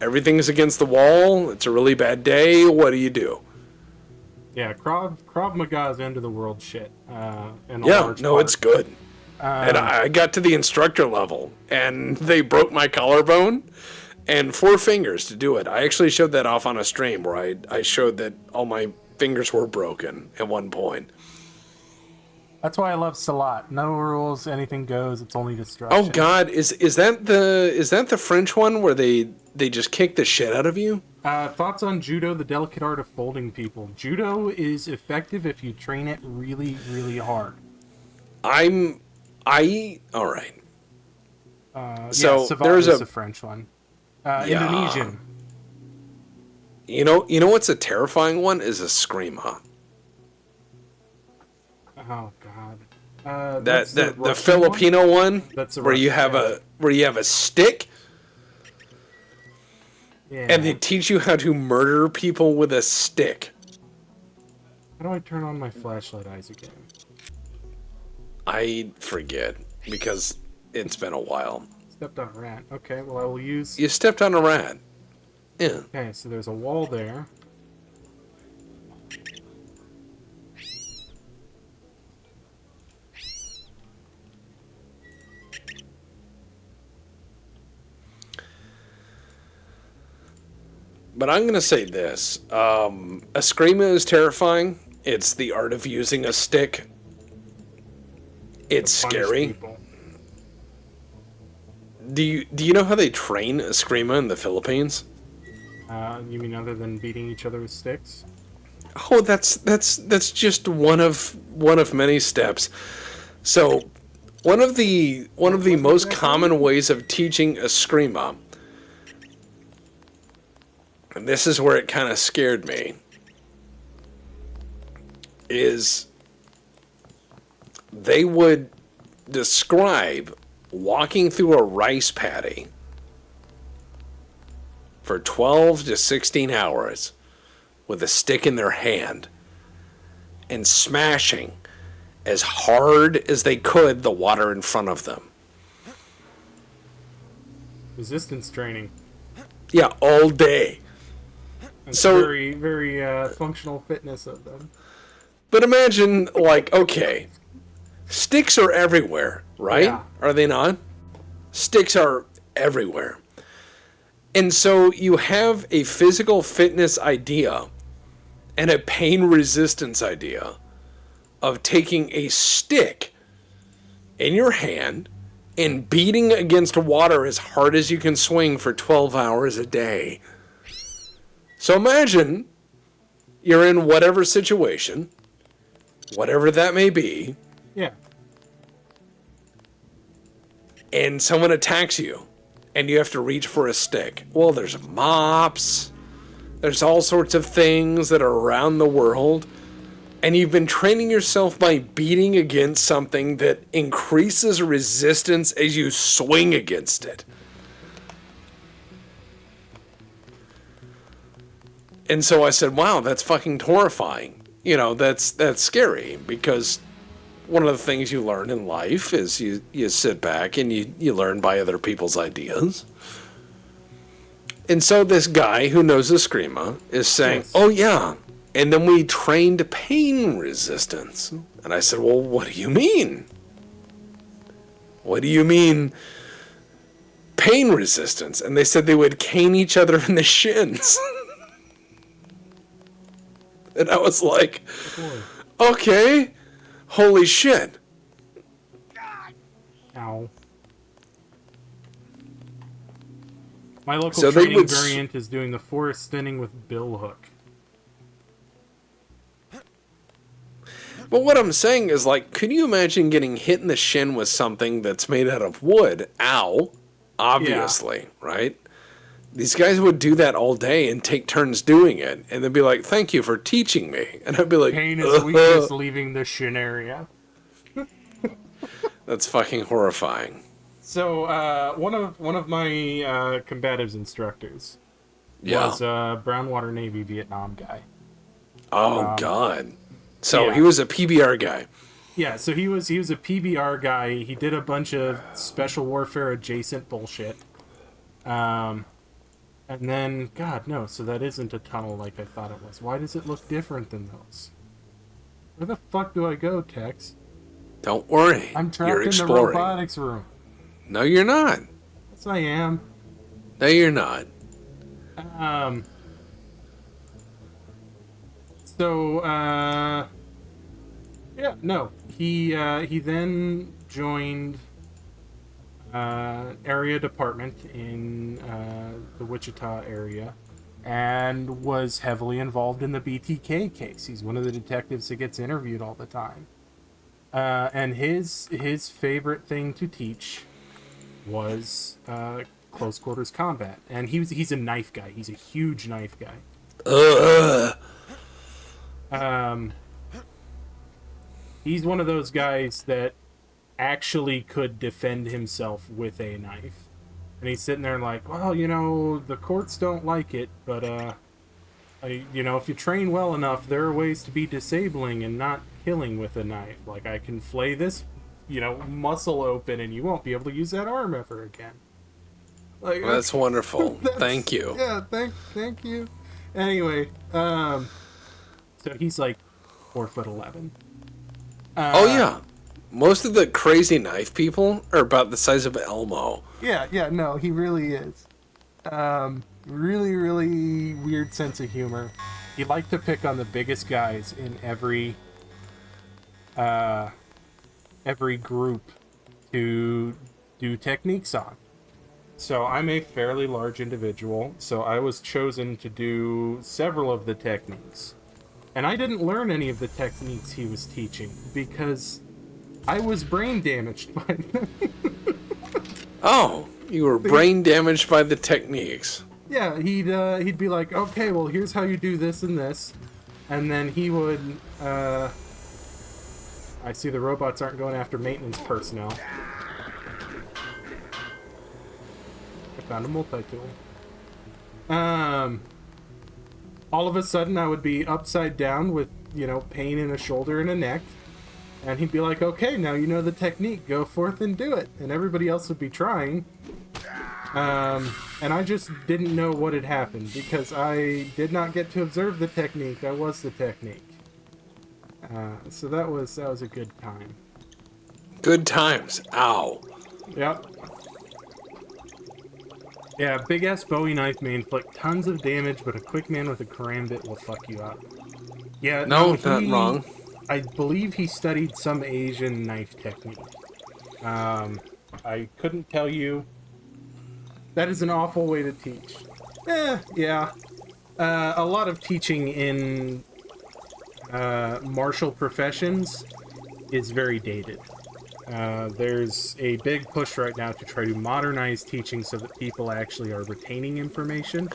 everything's against the wall. It's a really bad day. What do you do? Yeah, Krav Maga is end of the world shit. In a Yeah, large no, part. it's good. And I got to the instructor level, and they broke my collarbone and 4 fingers to do it. I actually showed that off on a stream where I showed that all my fingers were broken at one point. That's why I love Salat. No rules, anything goes. It's only destruction. Oh God, is that the French one where they just kick the shit out of you? Thoughts on Judo, the delicate art of folding people. Judo is effective if you train it really, really hard. All right. So Savat there's is a French one. Yeah. Indonesian. You know what's a terrifying one is a Screama. Oh God. The Filipino one That's where you have a stick. Yeah. And they teach you how to murder people with a stick. How do I turn on my flashlight eyes again? I forget because it's been a while. Stepped on a rat. Okay, well I will use... You stepped on a rat. Yeah. Okay, so there's a wall there. But I'm going to say this. A Screama is terrifying. It's the art of using a stick. It's Punish scary. people. Do you know how they train a Screama in the Philippines? You mean other than beating each other with sticks? Oh, that's just one of many steps. So, one of the most common ways of teaching a Screama, and this is where it kind of scared me, is they would describe walking through a rice paddy for 12 to 16 hours with a stick in their hand and smashing as hard as they could the water in front of them. Resistance training. Yeah, all day. That's So- very, very functional fitness of them. But imagine, like, okay, sticks are everywhere, right? Yeah. Are they not? Sticks are everywhere. And so you have a physical fitness idea and a pain resistance idea of taking a stick in your hand and beating against water as hard as you can swing for 12 hours a day. So imagine you're in whatever situation, whatever that may be, Yeah. and someone attacks you and you have to reach for a stick. Well, there's mops, there's all sorts of things that are around the world, and you've been training yourself by beating against something that increases resistance as you swing against it. And so I said, wow, that's fucking horrifying. You know, that's scary, because one of the things you learn in life is you sit back and you learn by other people's ideas. And so this guy who knows the Screama is saying, Yes. oh yeah, and then we trained pain resistance. And I said, well, what do you mean? What do you mean pain resistance? And they said they would cane each other in the shins. And I was like, okay, holy shit. Ow. My local So they training would variant is doing the forest thinning with bill hook. But what I'm saying is, like, could you imagine getting hit in the shin with something that's made out of wood? Ow. Obviously, right? These guys would do that all day and take turns doing it. And they'd be like, thank you for teaching me. And I'd be like, Pain is weakness leaving the shin area. that's fucking horrifying. So, one of my combatives instructors Yeah. was a Brownwater Navy Vietnam guy. Oh, God. So yeah. he was a PBR guy. Yeah, so he was a PBR guy. He did a bunch of special warfare adjacent bullshit. And then, God, no, so that isn't a tunnel like I thought it was. Why does it look different than those? Where the fuck do I go, Tex? Don't worry. I'm trapped You're in the exploring. robotics room. No, you're not. Yes, I am. No, you're not. So, yeah, no. He then joined area department in the Wichita area and was heavily involved in the BTK case. He's one of the detectives that gets interviewed all the time. And his favorite thing to teach was close quarters combat. And he's a knife guy. He's a huge knife guy. He's one of those guys that actually could defend himself with a knife. And he's sitting there and like, well, you know, the courts don't like it, but, you know, if you train well enough, there are ways to be disabling and not killing with a knife. Like, I can flay this, you know, muscle open and you won't be able to use that arm ever again. Like, Well, that's wonderful. Thank you. Yeah, thank you. Anyway, so he's like 4'11". Oh, yeah. Most of the crazy knife people are about the size of Elmo. Yeah, no, he really is. Really, really weird sense of humor. He liked to pick on the biggest guys in every group to do techniques on. So I'm a fairly large individual, so I was chosen to do several of the techniques. And I didn't learn any of the techniques he was teaching because I was brain damaged by them. Oh, you were brain damaged by the techniques. Yeah, he'd be like, okay, well, here's how you do this and this. And then he would, I see the robots aren't going after maintenance personnel. I found a multi-tool. All of a sudden I would be upside down with, you know, pain in a shoulder and a neck. And he'd be like, okay, now you know the technique, go forth and do it. And everybody else would be trying. And I just didn't know what had happened because I did not get to observe the technique. I was the technique. So that was a good time. Good times. Ow. Yep. Yeah, big ass Bowie knife may inflict tons of damage, but a quick man with a karambit will fuck you up. Yeah, No, not wrong. I believe he studied some Asian knife technique. I couldn't tell you. That is an awful way to teach. Yeah. A lot of teaching in martial professions is very dated. There's a big push right now to try to modernize teaching so that people actually are retaining information.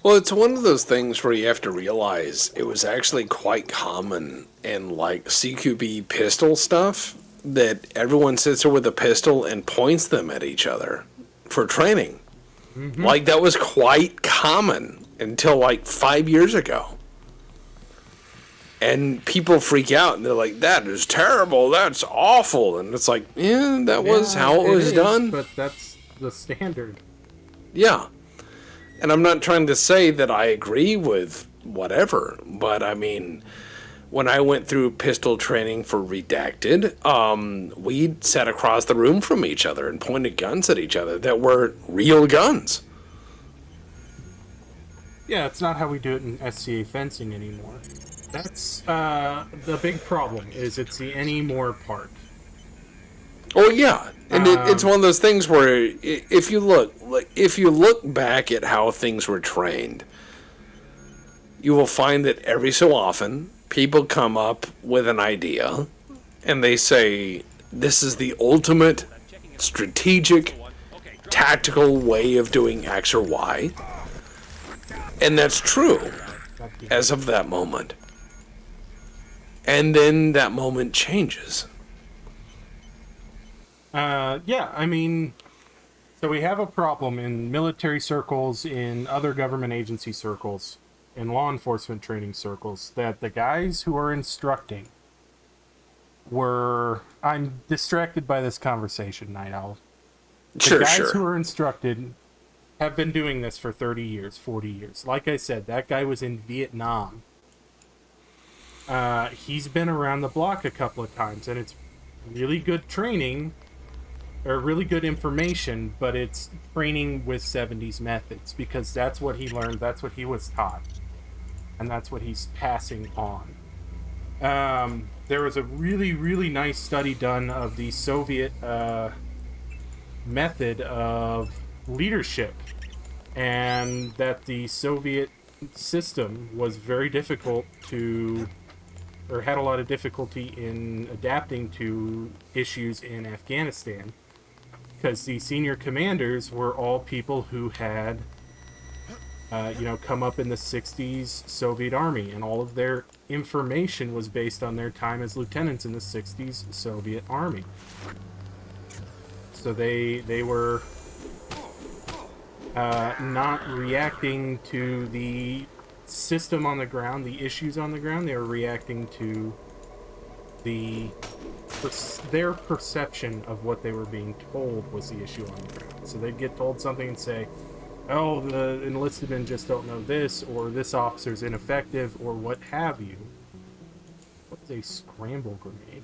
Well, it's one of those things where you have to realize it was actually quite common in, like, CQB pistol stuff that everyone sits there with a pistol and points them at each other for training. Mm-hmm. Like, that was quite common until, like, 5 years ago. And people freak out and they're like, that is terrible, that's awful. And it's like, that was how it was done. But that's the standard. Yeah. And I'm not trying to say that I agree with whatever, but I mean, when I went through pistol training for Redacted, we sat across the room from each other and pointed guns at each other that were real guns. Yeah, it's not how we do it in SCA fencing anymore. That's the big problem, is it's the anymore part. Oh yeah, and it's one of those things where if you look back at how things were trained, you will find that every so often people come up with an idea and they say, this is the ultimate strategic, tactical way of doing X or Y. And that's true as of that moment. And then that moment changes. Yeah, I mean, so we have a problem in military circles, in other government agency circles, in law enforcement training circles, that the guys who are instructing were... I'm distracted by this conversation, Night Owl. The guys who are instructed have been doing this for 30 years, 40 years. Like I said, that guy was in Vietnam. He's been around the block a couple of times, and it's really good training, or really good information, but it's training with 70s methods, because that's what he learned, that's what he was taught, and that's what he's passing on. There was a really, really nice study done of the Soviet method of leadership, and that the Soviet system was very difficult to, or had a lot of difficulty in adapting to issues in Afghanistan, because the senior commanders were all people who had come up in the 60s Soviet Army, and all of their information was based on their time as lieutenants in the 60s Soviet Army. So they were not reacting to the system on the ground, the issues on the ground. They were reacting to their perception of what they were being told was the issue on the ground. So they'd get told something and say, oh, the enlisted men just don't know this, or this officer's ineffective, or what have you. What is a scramble grenade?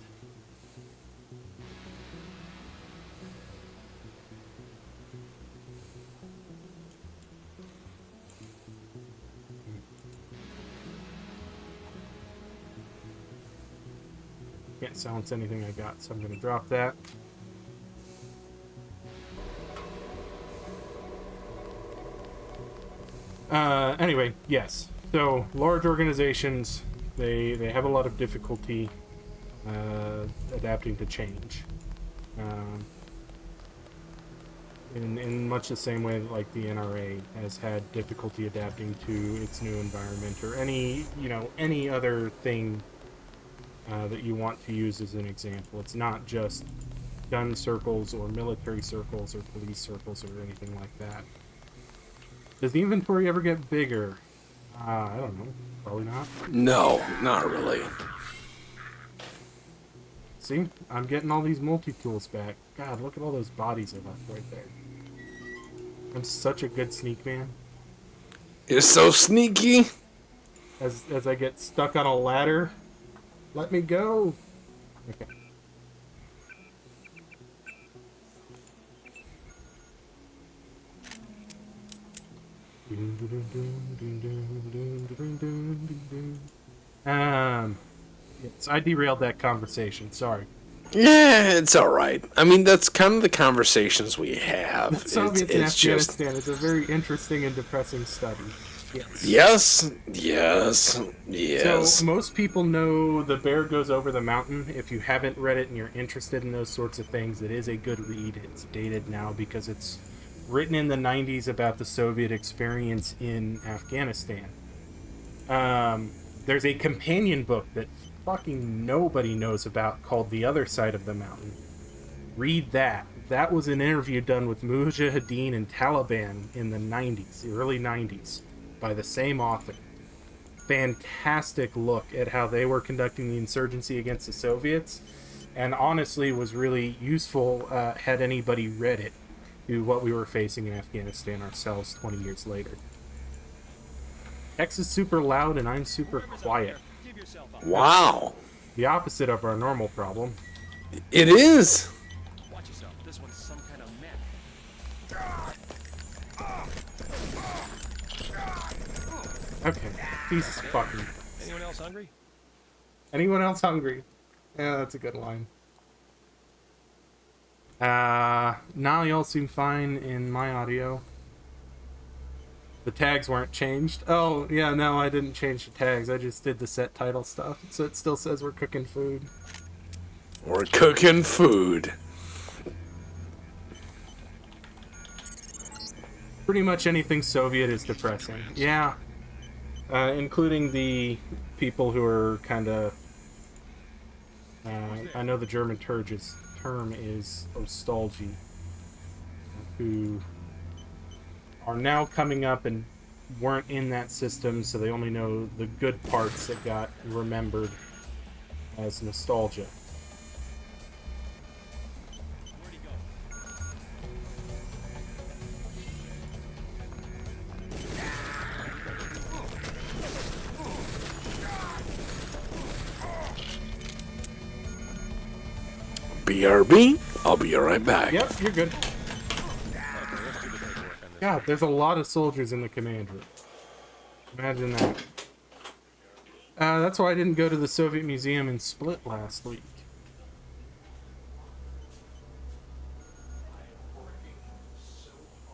Can't silence anything I got, so I'm going to drop that. Anyway, yes. So, large organizations, they have a lot of difficulty adapting to change. In much the same way that, like, the NRA has had difficulty adapting to its new environment, or any other thing that you want to use as an example. It's not just gun circles or military circles or police circles or anything like that. Does the inventory ever get bigger? I don't know. Probably not. No, not really. See? I'm getting all these multi-tools back. God, look at all those bodies I left right there. I'm such a good sneak man. You're so sneaky. As I get stuck on a ladder, let me go. Okay. Yes, I derailed that conversation. Sorry. Yeah, it's all right. I mean, that's kind of the conversations we have. The Soviets in it's just Afghanistan is a very interesting and depressing study. Yes. Yes. So most people know The Bear Goes Over the Mountain. If you haven't read it and you're interested in those sorts of things, it is a good read. It's dated now because it's written in the 90s about the Soviet experience in Afghanistan. There's a companion book that fucking nobody knows about called The Other Side of the Mountain. Read that. That was an interview done with Mujahideen and Taliban in the 90s, the early 90s, by the same author. Fantastic look at how they were conducting the insurgency against the Soviets, and honestly was really useful had anybody read it, to what we were facing in Afghanistan ourselves 20 years later. X is super loud and I'm super quiet. Wow. The opposite of our normal problem. It is. Watch yourself. This one's some kind of mech. Okay, Jesus fucking. Anyone else hungry? Anyone else hungry? Yeah, that's a good line. Now y'all seem fine in my audio. The tags weren't changed. Oh, yeah, no, I didn't change the tags. I just did the set title stuff. So it still says we're cooking food. We're cooking food. Pretty much anything Soviet is depressing. Yeah. Including the people who are kind of... I know the German term is nostalgia, who are now coming up and weren't in that system, so they only know the good parts that got remembered as nostalgia. BRB. I'll be right back. Yep, you're good. Okay, let's do the paperwork on this. God, there's a lot of soldiers in the command room. Imagine that. That's why I didn't go to the Soviet Museum in Split last week.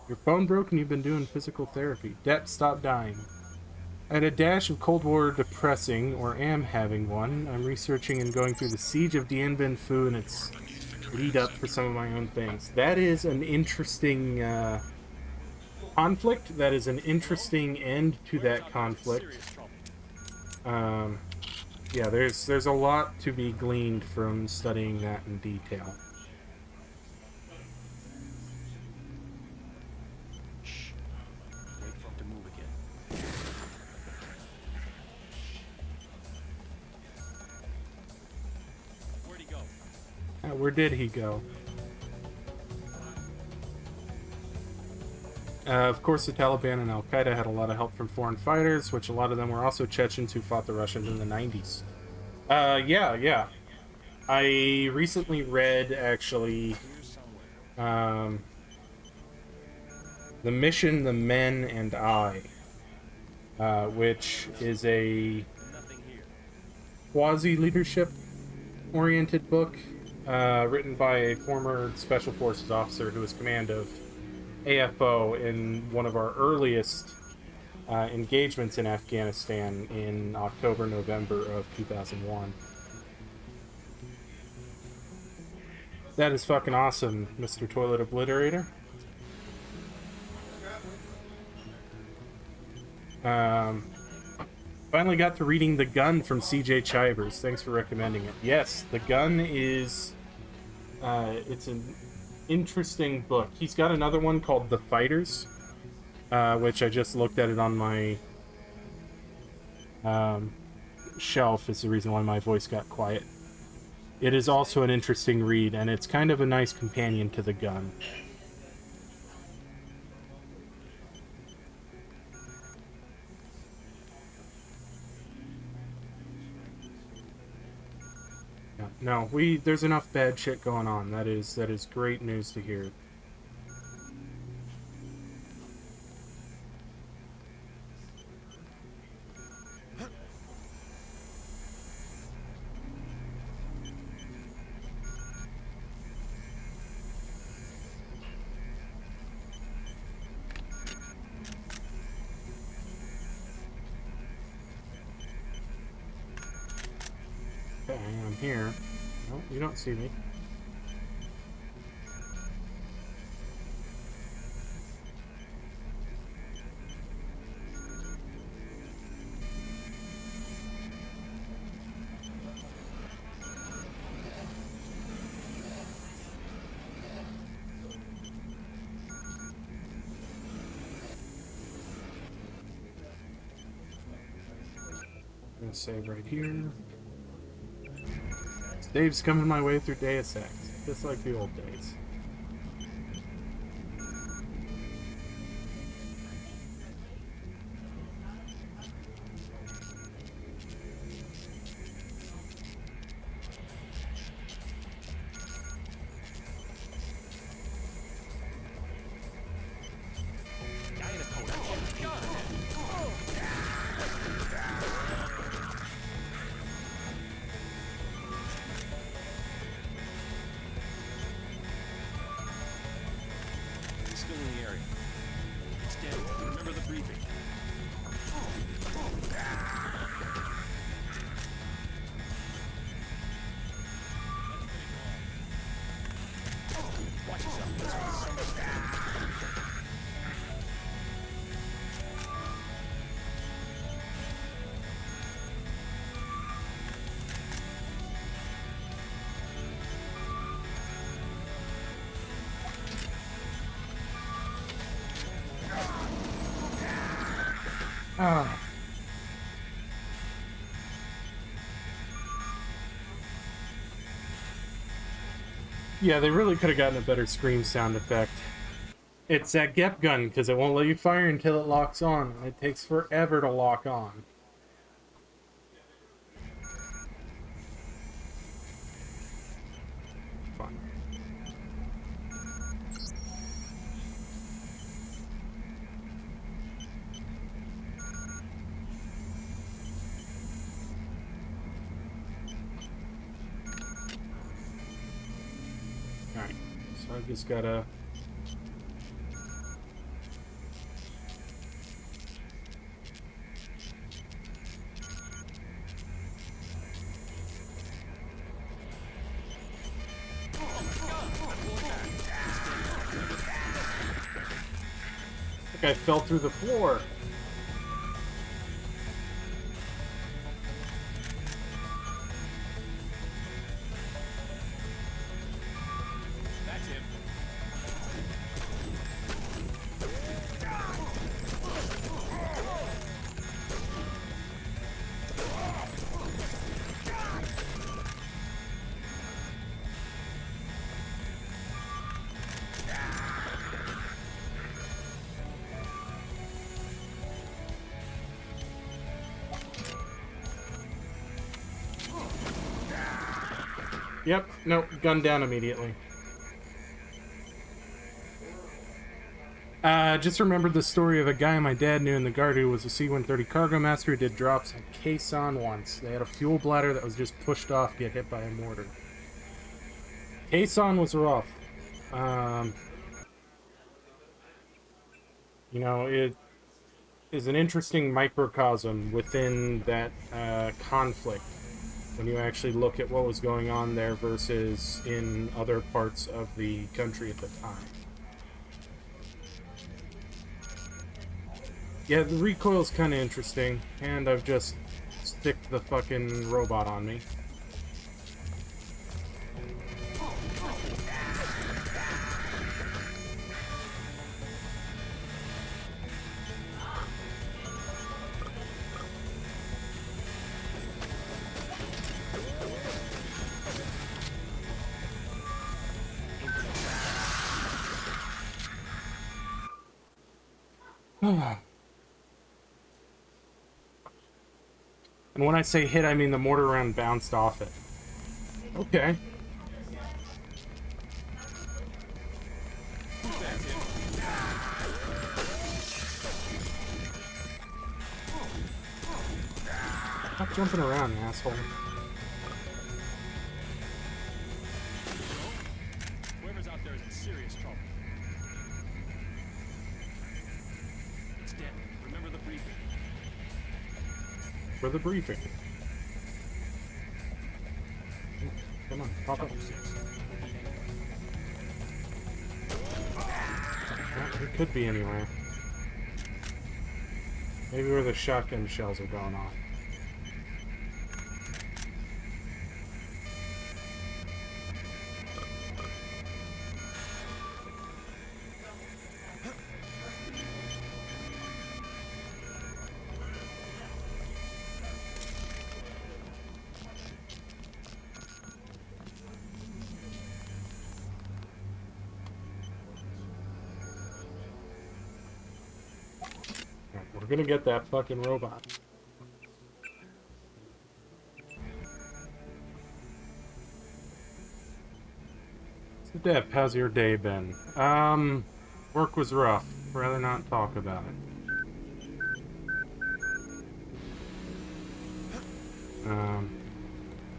Your phone broke and you've been doing physical therapy. Depp, stop dying. I had a dash of Cold War depressing, or am having one. I'm researching and going through the Siege of Dien Bien Phu and its lead up for some of my own things. That is an interesting conflict. That is an interesting end to that conflict. Yeah, there's a lot to be gleaned from studying that in detail. Shh. Wait for him to move again. Where'd he go? Where did he go? Of course, the Taliban and Al-Qaeda had a lot of help from foreign fighters, which a lot of them were also Chechens who fought the Russians in the 90s. Yeah. I recently read, actually, The Mission, the Men, and I, which is a quasi-leadership-oriented book written by a former Special Forces officer who was command of AFO in one of our earliest engagements in Afghanistan in October, November of 2001. That is fucking awesome, Mr. Toilet Obliterator. Finally got to reading The Gun from C.J. Chivers. Thanks for recommending it. Yes, The Gun is... it's an interesting book. He's got another one called The Fighters, which I just looked at it on my shelf. Is the reason why my voice got quiet. It is also an interesting read, and it's kind of a nice companion to The Gun. No, there's enough bad shit going on. That is great news to hear. Okay, I'm here. No, you don't see me. I'm gonna save right here. Dave's coming my way through Deus Ex, just like the old days. Ah. Yeah, they really could have gotten a better scream sound effect. It's that GEP gun, because it won't let you fire until it locks on. It takes forever to lock on. Fine. So I just gotta... I think I fell through the floor. That's him. Yep, nope, gunned down immediately. Just remembered the story of a guy my dad knew in the Guard who was a C-130 cargo master who did drops at Quezon once. They had a fuel bladder that was just pushed off, get hit by a mortar. Quezon was rough. You know, it is an interesting microcosm within that conflict when you actually look at what was going on there versus in other parts of the country at the time. Yeah, the recoil's kind of interesting, and I've just sticked the fucking robot on me. And when I say hit, I mean the mortar round bounced off it. Okay. Stop jumping around, asshole. Whoever's out there is in serious trouble. It's dead. Remember the briefing. For the briefing. Come on, pop up. Well, it could be anywhere. Maybe where the shotgun shells are going off. We're gonna get that fucking robot. So Deb, how's your day been? Work was rough. Rather not talk about it.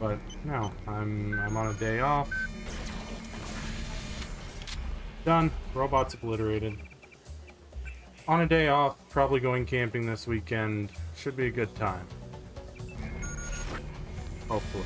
But no, I'm on a day off. Done. Robot's obliterated. On a day off, probably going camping this weekend. Should be a good time. Hopefully.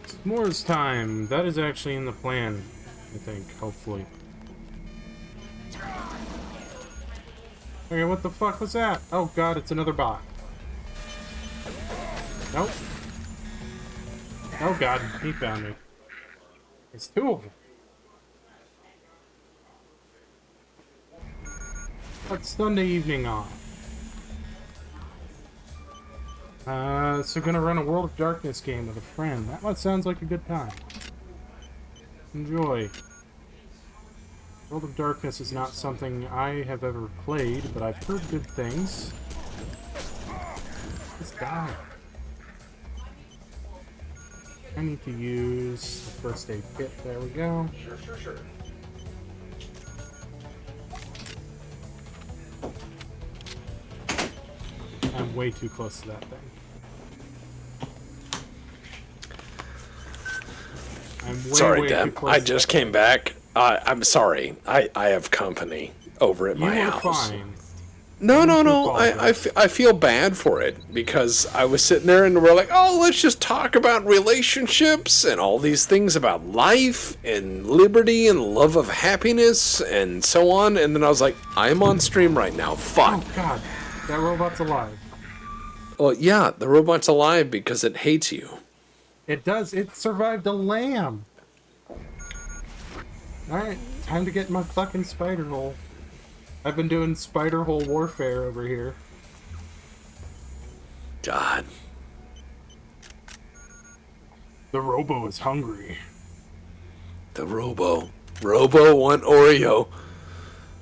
S'mores time. That is actually in the plan. I think, hopefully. Okay, what the fuck was that? Oh god, it's another bot. Nope. Oh god, he found me. It's two of them. What's Sunday evening on? So gonna run a World of Darkness game with a friend. That sounds like a good time. Enjoy. World of Darkness is not something I have ever played, but I've heard good things. Just die. I need to use the first aid kit. There we go. Sure. I'm way too close to that thing. Sorry, way Deb. too close I to just that came back. I'm sorry. I have company over at thing. my You were house. fine. No. I apologize. I feel bad for it because I was sitting there and we're like, oh, let's just talk about relationships and all these things about life and liberty and love of happiness and so on. And then I was like, I'm on stream right now. Fuck. Oh god, that robot's alive. Well, yeah, the robot's alive because it hates you. It does. It survived a lamb. Alright, time to get in my fucking spider hole. I've been doing spider hole warfare over here. God. The robo is hungry. The Robo. Robo want Oreo.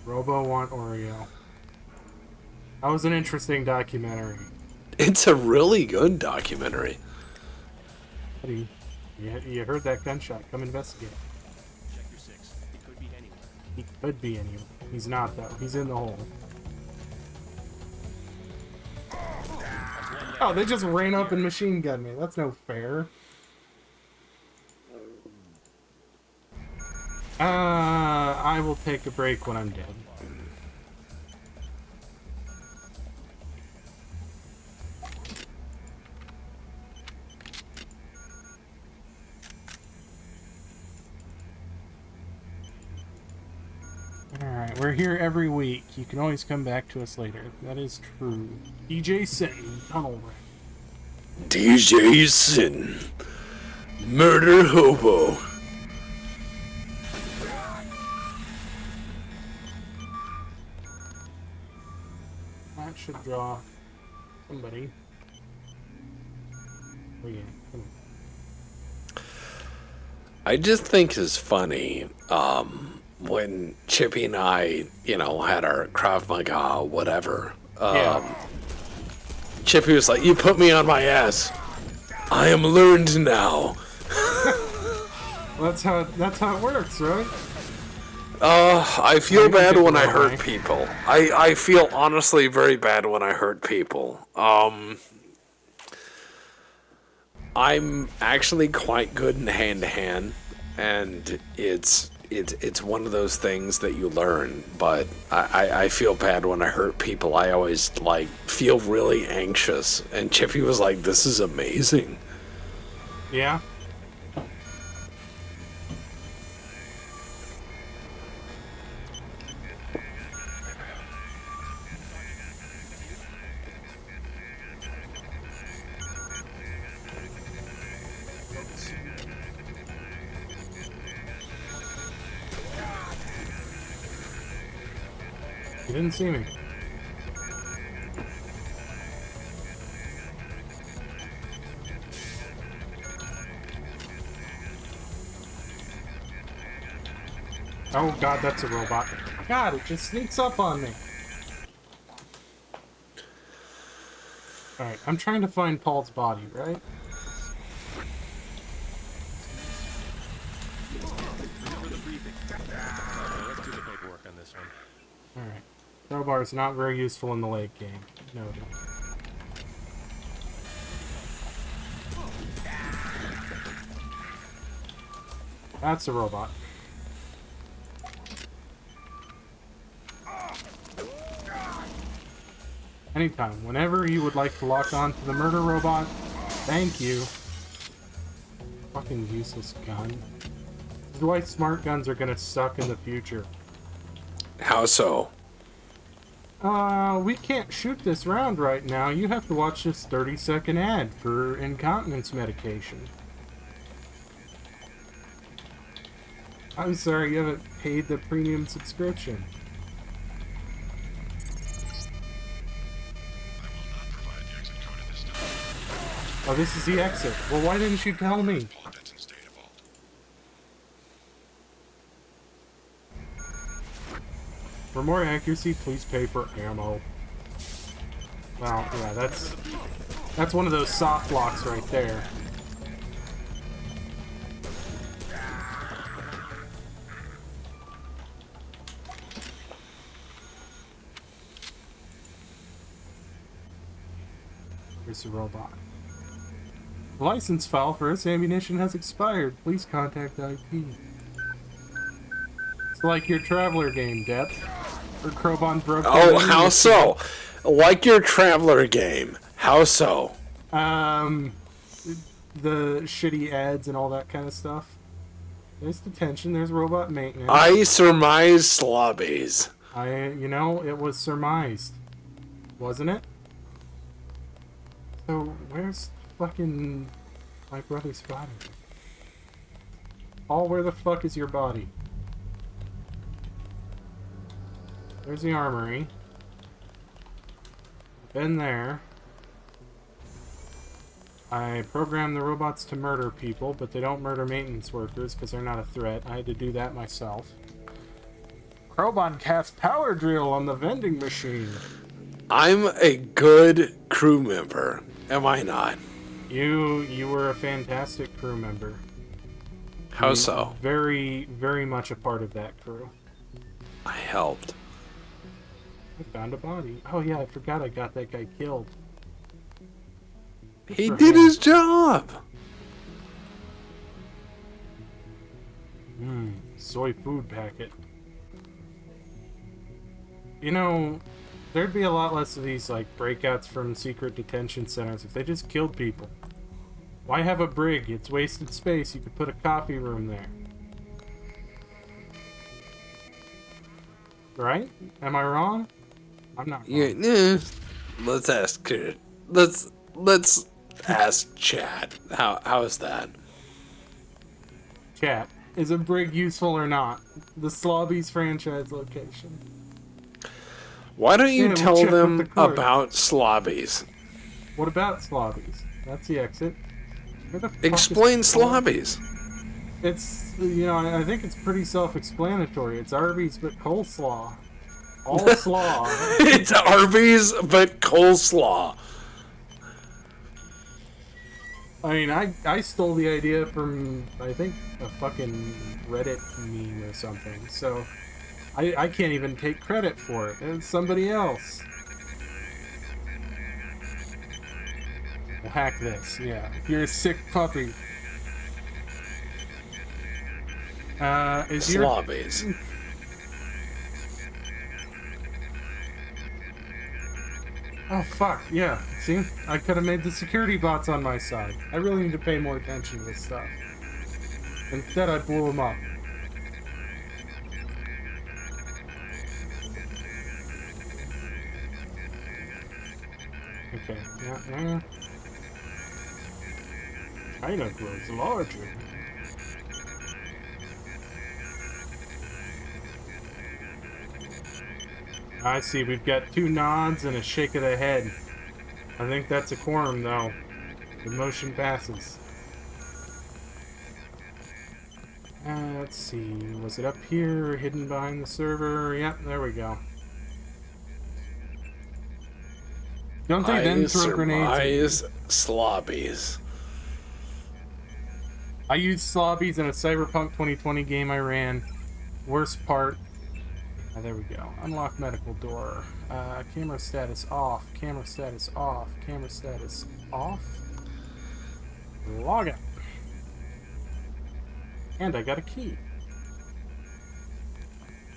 Robo want Oreo. That was an interesting documentary. It's a really good documentary. Buddy, you heard that gunshot. Come investigate. Check your six. It could be anyone. He could be anyone. He's not, though. He's in the hole. Oh, they just ran up and machine gunned me. That's no fair. I will take a break when I'm dead. Alright, we're here every week. You can always come back to us later. That is true. DJ Sin, Tunnel Rat. DJ Sin. Murder Hobo. That should draw somebody. Oh yeah, come on. I just think it's funny, when Chippy and I, had our Krav Maga, whatever. Yeah. Chippy was like, you put me on my ass. I am learned now. That's how it works, right? I feel I'm gonna bad get when I the wrong way. hurt people. I feel honestly very bad when I hurt people. I'm actually quite good in hand-to-hand, and it's one of those things that you learn, but I feel bad when I hurt people. I always, feel really anxious, and Chippy was like, this is amazing. Yeah. You didn't see me. Oh god, that's a robot. God, it just sneaks up on me. Alright, I'm trying to find Paul's body, right? For the briefing. Okay, let's do the paperwork on this one. Alright. Crowbar is not very useful in the late game. Noted. That's a robot. Anytime, whenever you would like to lock on to the murder robot, thank you. Fucking useless gun. This is why smart guns are gonna suck in the future. How so? We can't shoot this round right now. You have to watch this 30-second ad for incontinence medication. I'm sorry, you haven't paid the premium subscription. Oh, this is the exit. Well, why didn't you tell me? For more accuracy, please pay for ammo. Well, yeah, that's one of those soft locks right there. this robot. The license file for this ammunition has expired. Please contact IP. It's like your Traveler game, Depth. Or Krobon broke down Oh, the how machine. so? Like your Traveler game. How so? The shitty ads and all that kind of stuff. There's detention, there's robot maintenance. I surmise slobbies. You know, it was surmised. Wasn't it? So, where's fucking my brother's body? Paul, where the fuck is your body? There's the armory. Been there. I programmed the robots to murder people, but they don't murder maintenance workers because they're not a threat. I had to do that myself. Krobon cast power drill on the vending machine. I'm a good crew member, am I not? You were a fantastic crew member. How You so? Very, very much a part of that crew. I helped. I found a body. Oh yeah, I forgot I got that guy killed. He for did him. his job. Soy food packet. You know, there'd be a lot less of these like breakouts from secret detention centers if they just killed people. Why have a brig? It's wasted space. You could put a coffee room there. Right? Am I wrong? I'm not wrong. Yeah, let's ask. Let's ask Chad. How is that? Chat. Is a brig useful or not? The Slobbies franchise location. Why don't you Yeah, we'll tell check with them the crew. about slobbies? What about Slobbies? That's the exit. Where the fuck is Explain the slobbies. It's, you know, I think it's pretty self-explanatory. It's Arby's but coleslaw. All slaw. It's Arby's, but coleslaw. I mean, I stole the idea from, I think, a fucking Reddit meme or something. So, I can't even take credit for it. It's somebody else. We'll hack this, yeah. You're a sick puppy. Is your... Slobbies. Oh, fuck, yeah. See? I could have made the security bots on my side. I really need to pay more attention to this stuff. Instead, I blew them up. Okay, yeah. China grows larger. I see, we've got 2 nods and a shake of the head. I think that's a quorum, though. The motion passes. Let's see, was it up here or hidden behind the server? Yep, there we go. Don't they then throw grenades? Surmise slobbies. I used slobbies in a Cyberpunk 2020 game I ran. Worst part. There we go. Unlock medical door. Camera status off. Camera status off. Camera status off. Log out. And I got a key.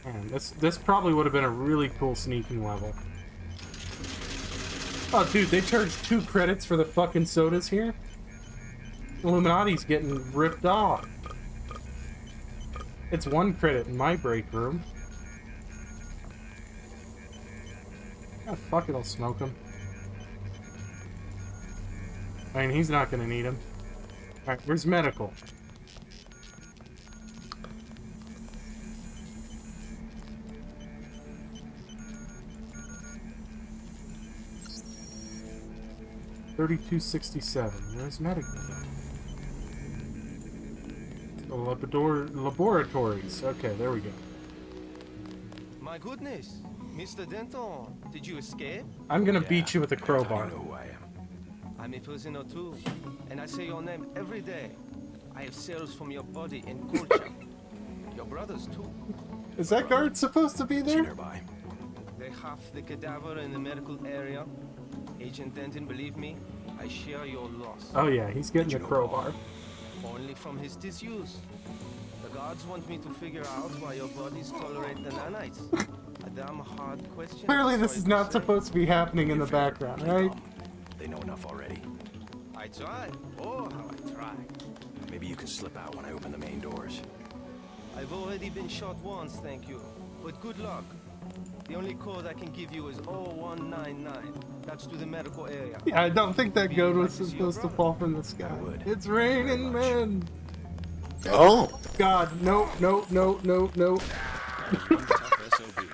Man, this probably would have been a really cool sneaking level. Oh, dude, they charge 2 credits for the fucking sodas here? Illuminati's getting ripped off. It's 1 credit in my break room. Oh, fuck it, I'll smoke him. I mean, he's not gonna need him. Alright, where's medical? $32.67. Where's medical? The laboratories. Okay, there we go. My goodness, Mr. Denton, did you escape? I'm gonna beat you with a crowbar. who I am. I'm a prisoner too, and I say your name every day. I have cells from your body and culture. Your brothers too. Is that guard supposed to be there? Nearby. They have the cadaver in the medical area. Agent Denton, believe me, I share your loss. Oh yeah, he's getting the crowbar. Only from his disuse. The gods want me to figure out why your bodies tolerate the nanites. A damn hard question. Clearly I'm this sorry is to not say. supposed to be happening in the background, right? They know enough already. I try. Oh, how I try. Maybe you can slip out when I open the main doors. I've already been shot once, thank you. But good luck. The only code I can give you is 0199. That's to the medical area. Yeah, I don't think that Maybe goat you'd was like to see your supposed to brother. fall from the sky. would. It's Very raining much. men. Oh, God, no, no, no, no, no. Tough SOB.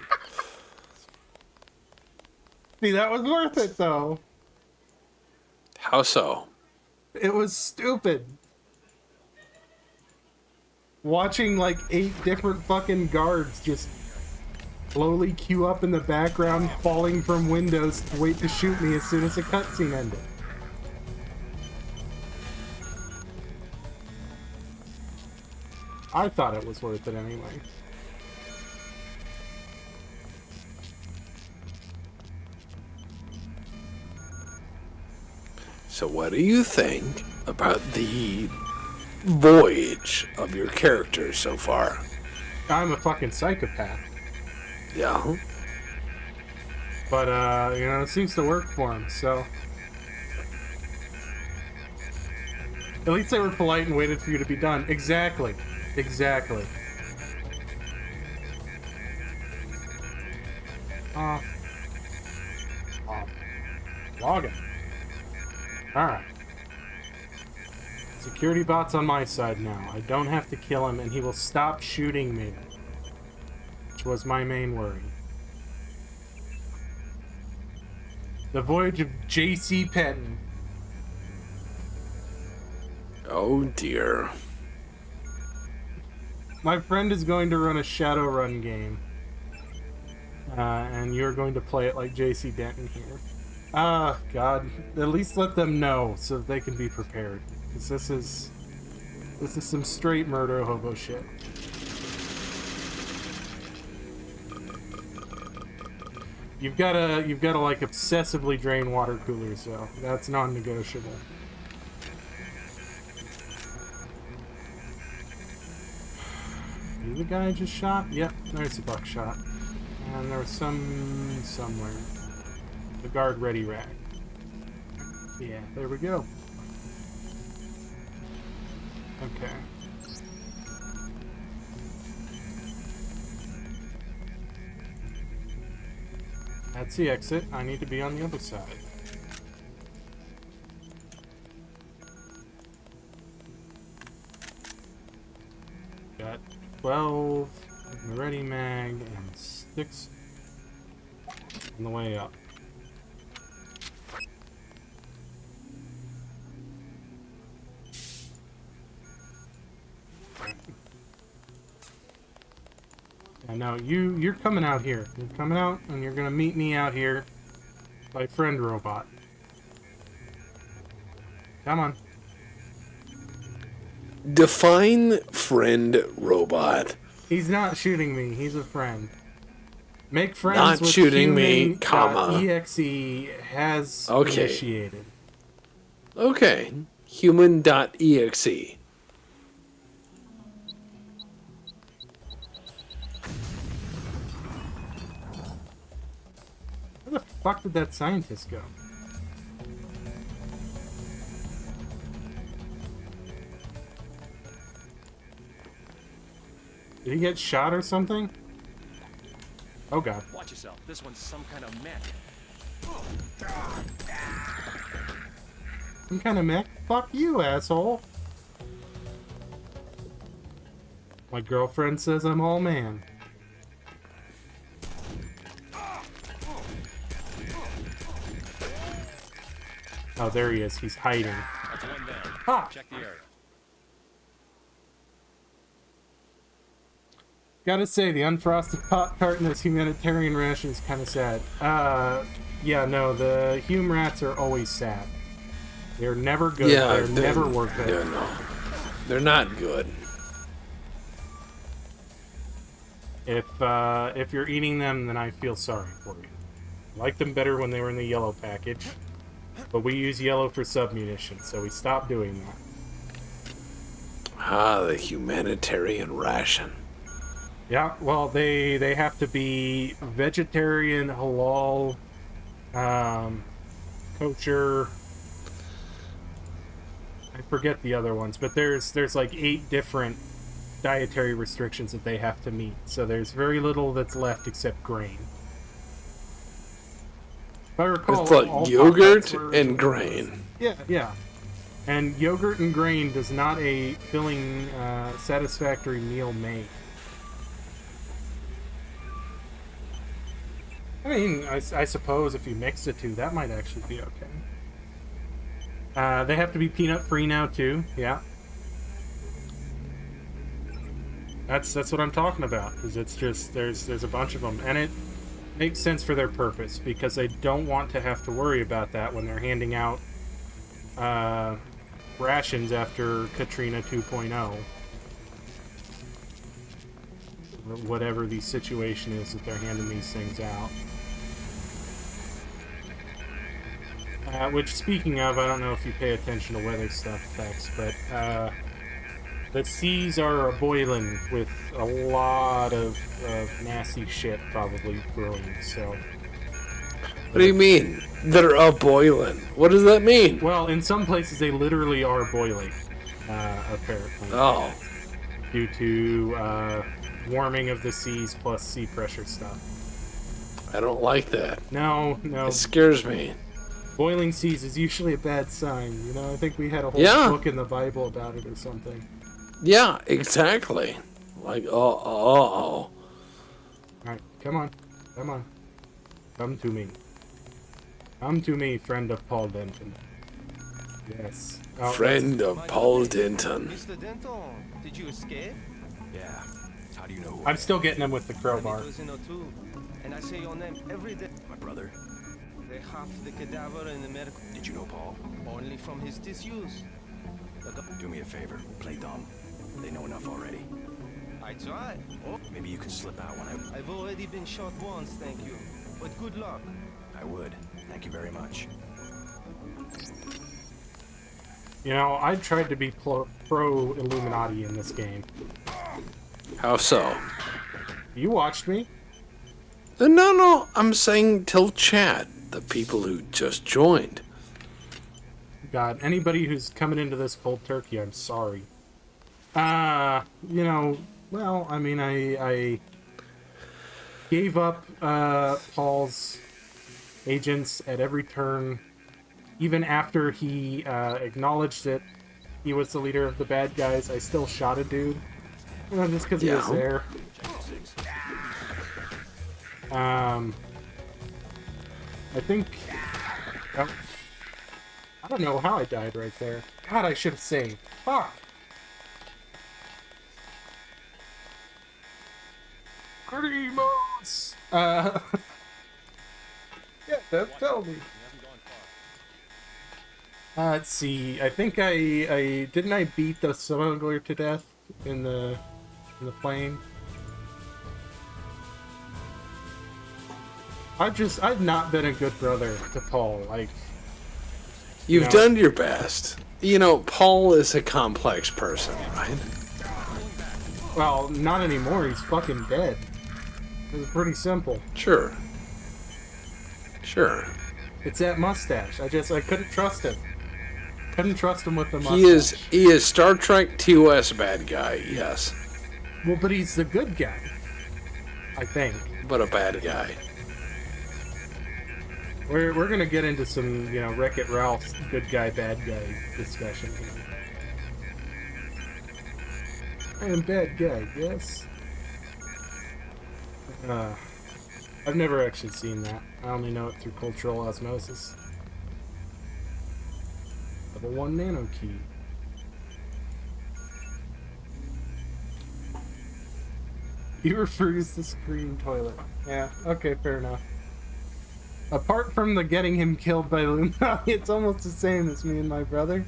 See, that was worth it though. how so? It was stupid. Watching like 8 different fucking guards just slowly queue up in the background, falling from windows to wait to shoot me as soon as the cutscene ended. I thought it was worth it anyway. So what do you think about the voyage of your character so far? I'm a fucking psychopath. Yeah. But, you know, it seems to work for him, so... At least they were polite and waited for you to be done. Exactly. Exactly. Login. Alright. Security bot's on my side now. I don't have to kill him, and he will stop shooting me. Which was my main worry. The Voyage of J.C. Penton. Oh dear. My friend is going to run a Shadowrun game. And you're going to play it like J.C. Denton here. Ah, God. At least let them know so that they can be prepared. Because this is some straight murder hobo shit. You've gotta like obsessively drain water coolers though. That's non-negotiable. You the guy I just shot? Yep, there's a buckshot. And there was some somewhere. The guard ready rack. Yeah, there we go. Okay. That's the exit. I need to be on the other side. Got 12 in the ready mag and 6 on the way up. I know you're coming out here. You're coming out and you're gonna meet me out here by friend robot. Come on. Define friend robot. He's not shooting me. He's a friend. Make friends Not with shooting me, human. comma. .exe has Okay. initiated. Okay. Human.exe. Where the fuck did that scientist go? Did he get shot or something? Oh god. Watch yourself. This one's some kind of mech. Some kind of mech? Fuck you, asshole. My girlfriend says I'm all man. Oh, there he is. He's hiding. That's one down. Ha! Check the area. Gotta say, the unfrosted Pop-Tart in this humanitarian ration is kind of sad. Yeah, no, the Hume rats are always sad. They're never good. Yeah, they're never worth it. Yeah, no. They're not good. If you're eating them, then I feel sorry for you. I liked them better when they were in the yellow package. But we use yellow for submunition, so we stopped doing that. Ah, the humanitarian ration. Yeah, well, they have to be vegetarian, halal, kosher. I forget the other ones, but there's like 8 different dietary restrictions that they have to meet. So there's very little that's left except grain. If I recall, It's like all yogurt Pop-Tarts were- and grain. Yeah. And yogurt and grain does not a filling, satisfactory meal make. I mean, I suppose if you mix the two, that might actually be okay. They have to be peanut free now too. Yeah, that's what I'm talking about. Is it's just there's a bunch of them, and it makes sense for their purpose because they don't want to have to worry about that when they're handing out rations after Katrina 2.0. Or whatever the situation is that they're handing these things out. Which, speaking of, I don't know if you pay attention to weather stuff, Tex, but the seas are boiling with a lot of nasty shit probably brewing, so... What do you mean? They're a-boiling. What does that mean? Well, in some places they literally are boiling, apparently. Oh. Due to warming of the seas plus sea pressure stuff. I don't like that. No. It scares me. Boiling seas is usually a bad sign, you know? I think we had a whole book in the Bible about it or something. Yeah, exactly. Like, oh. Alright, come on. Come to me. Come to me, friend of Paul Denton. Yes. Oh, Friend of Paul Denton. Mr. Denton, did you escape? Yeah. How do you know who I'm still getting him with the I'm crowbar. in prison too, and I say your name every day. my brother? They have the cadaver in the medical Did you know Paul? only from his disuse. Do me a favor. Play dumb. They know enough already. I try. Oh, Maybe you can slip out when I've already been shot once, thank you. But good luck. I would. Thank you very much. You know, I tried to be pro-Illuminati in this game. How so? You watched me. No, I'm saying till Chad, the people who just joined. God, anybody who's coming into this cold turkey, I'm sorry. You know, well, I mean, I gave up Paul's agents at every turn, even after he acknowledged that he was the leader of the bad guys. I still shot a dude, you know, just because he was there. I think... Oh, I don't know how I died right there. God, I should have saved. Fuck! Grimos! Yeah, tell me. Let's see. I think I didn't I beat the smuggler to death in the plane. I've not been a good brother to Paul. Like, You've done your best. You know, Paul is a complex person, right? well, not anymore. He's fucking dead. It was pretty simple. Sure. It's that mustache. I couldn't trust him. Couldn't trust him with the mustache. He is Star Trek TOS bad guy, yes. Well, but he's the good guy. I think. But a bad guy. We're gonna get into some, you know, Wreck-It Ralph's good guy, bad guy discussion. I am bad guy, yes? I've never actually seen that. I only know it through cultural osmosis. Level 1 nano key. You refuse the screen toilet. Yeah, okay, fair enough. Apart from the getting him killed by Illuminati, it's almost the same as me and my brother.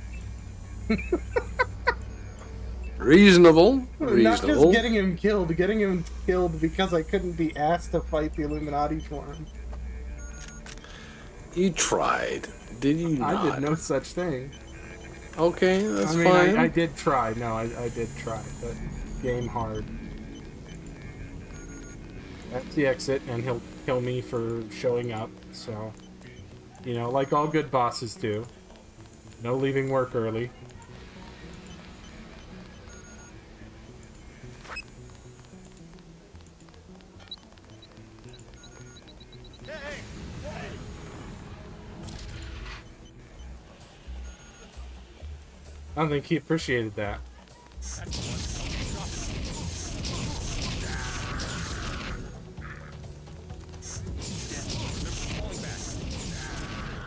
Reasonable. Not just getting him killed because I couldn't be asked to fight the Illuminati for him. You tried. Did you not? I did no such thing. Okay, that's I mean, fine. I did try. No, I did try, but game hard. That's the exit, and he'll kill me for showing up, so... You know, like all good bosses do. No leaving work early. I don't think he appreciated that.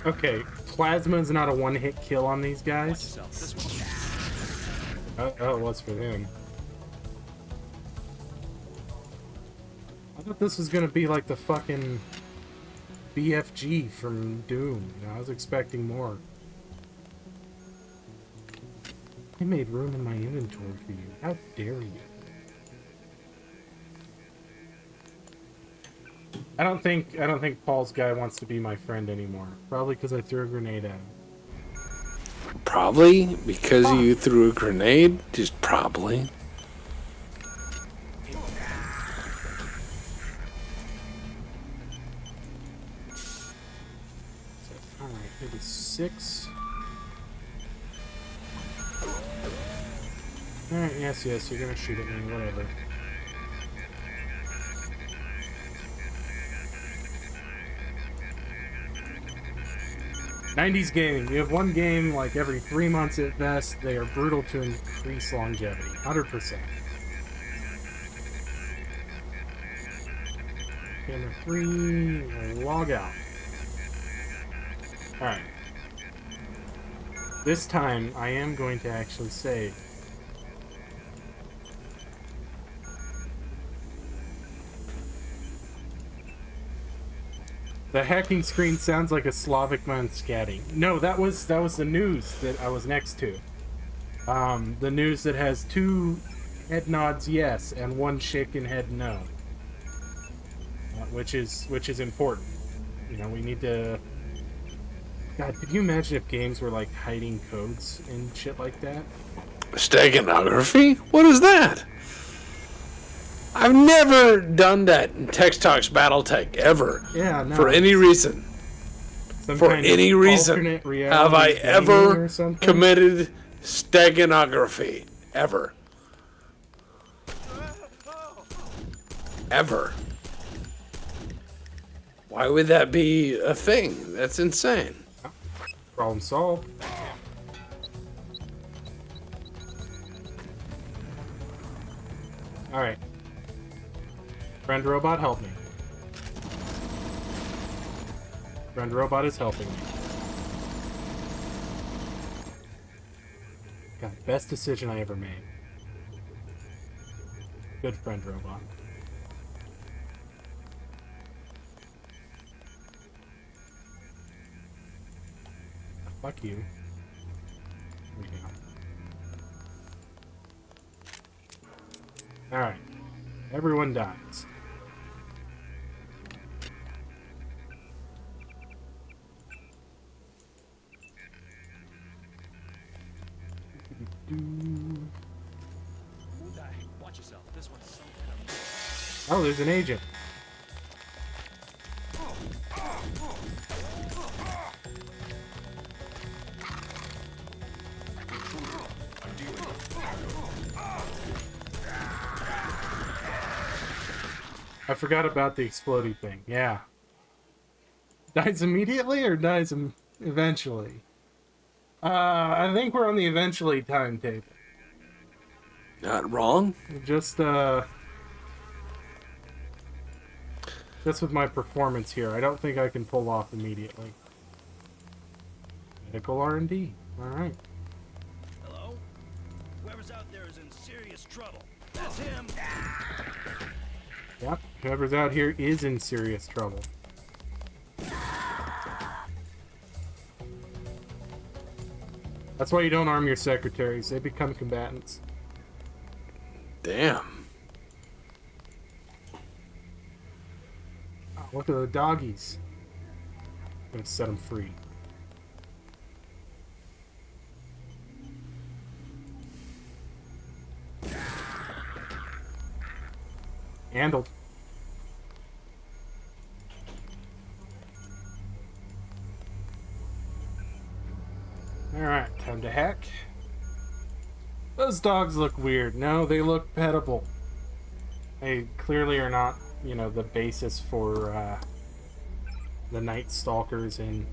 Okay, Plasma's not a one-hit kill on these guys. Oh, it was for him. I thought this was gonna be like the fucking BFG from Doom. You know, I was expecting more. I made room in my inventory for you. How dare you? I don't think Paul's guy wants to be my friend anymore. Probably because I threw a grenade at him. Probably because you threw a grenade. Just probably. Alright, maybe 6. Alright, yes, you're gonna shoot at me, whatever. '90s gaming. You have one game like every 3 months at best. They are brutal to increase longevity. 100%. Camera 3, log out. Alright. This time, I am going to actually save. The hacking screen sounds like a Slavic man scatting. No, that was the news that I was next to. The news that has 2 head nods yes and 1 shaken head no. Which is important. You know, we need to... God, could you imagine if games were like hiding codes and shit like that? Steganography? What is that? I've never done that in Tex Talks Battletech ever. Yeah, no. For any reason. Some For kind of any reason alternate have I reality ever or something? committed steganography. Ever. Ever. Why would that be a thing? That's insane. Problem solved. Alright. Friend robot, help me. Friend robot is helping me. God, best decision I ever made. Good friend robot. Fuck you. Here we go. Alright. Everyone dies. Watch yourself. This one's Oh, there's an agent. I forgot about the exploding thing. Yeah. Dies immediately or dies eventually? I think we're on the eventually timetable. Not wrong. Just with my performance here, I don't think I can pull off immediately. Medical R&D. Alright. Hello? Whoever's out there is in serious trouble. That's him! Yep, whoever's out here is in serious trouble. That's why you don't arm your secretaries. They become combatants. Damn. Oh, look at the doggies. gonna set him free. Handled. Alright, time to hack. Those dogs look weird. No, they look pettable. They clearly are not, you know, the basis for the Night Stalkers in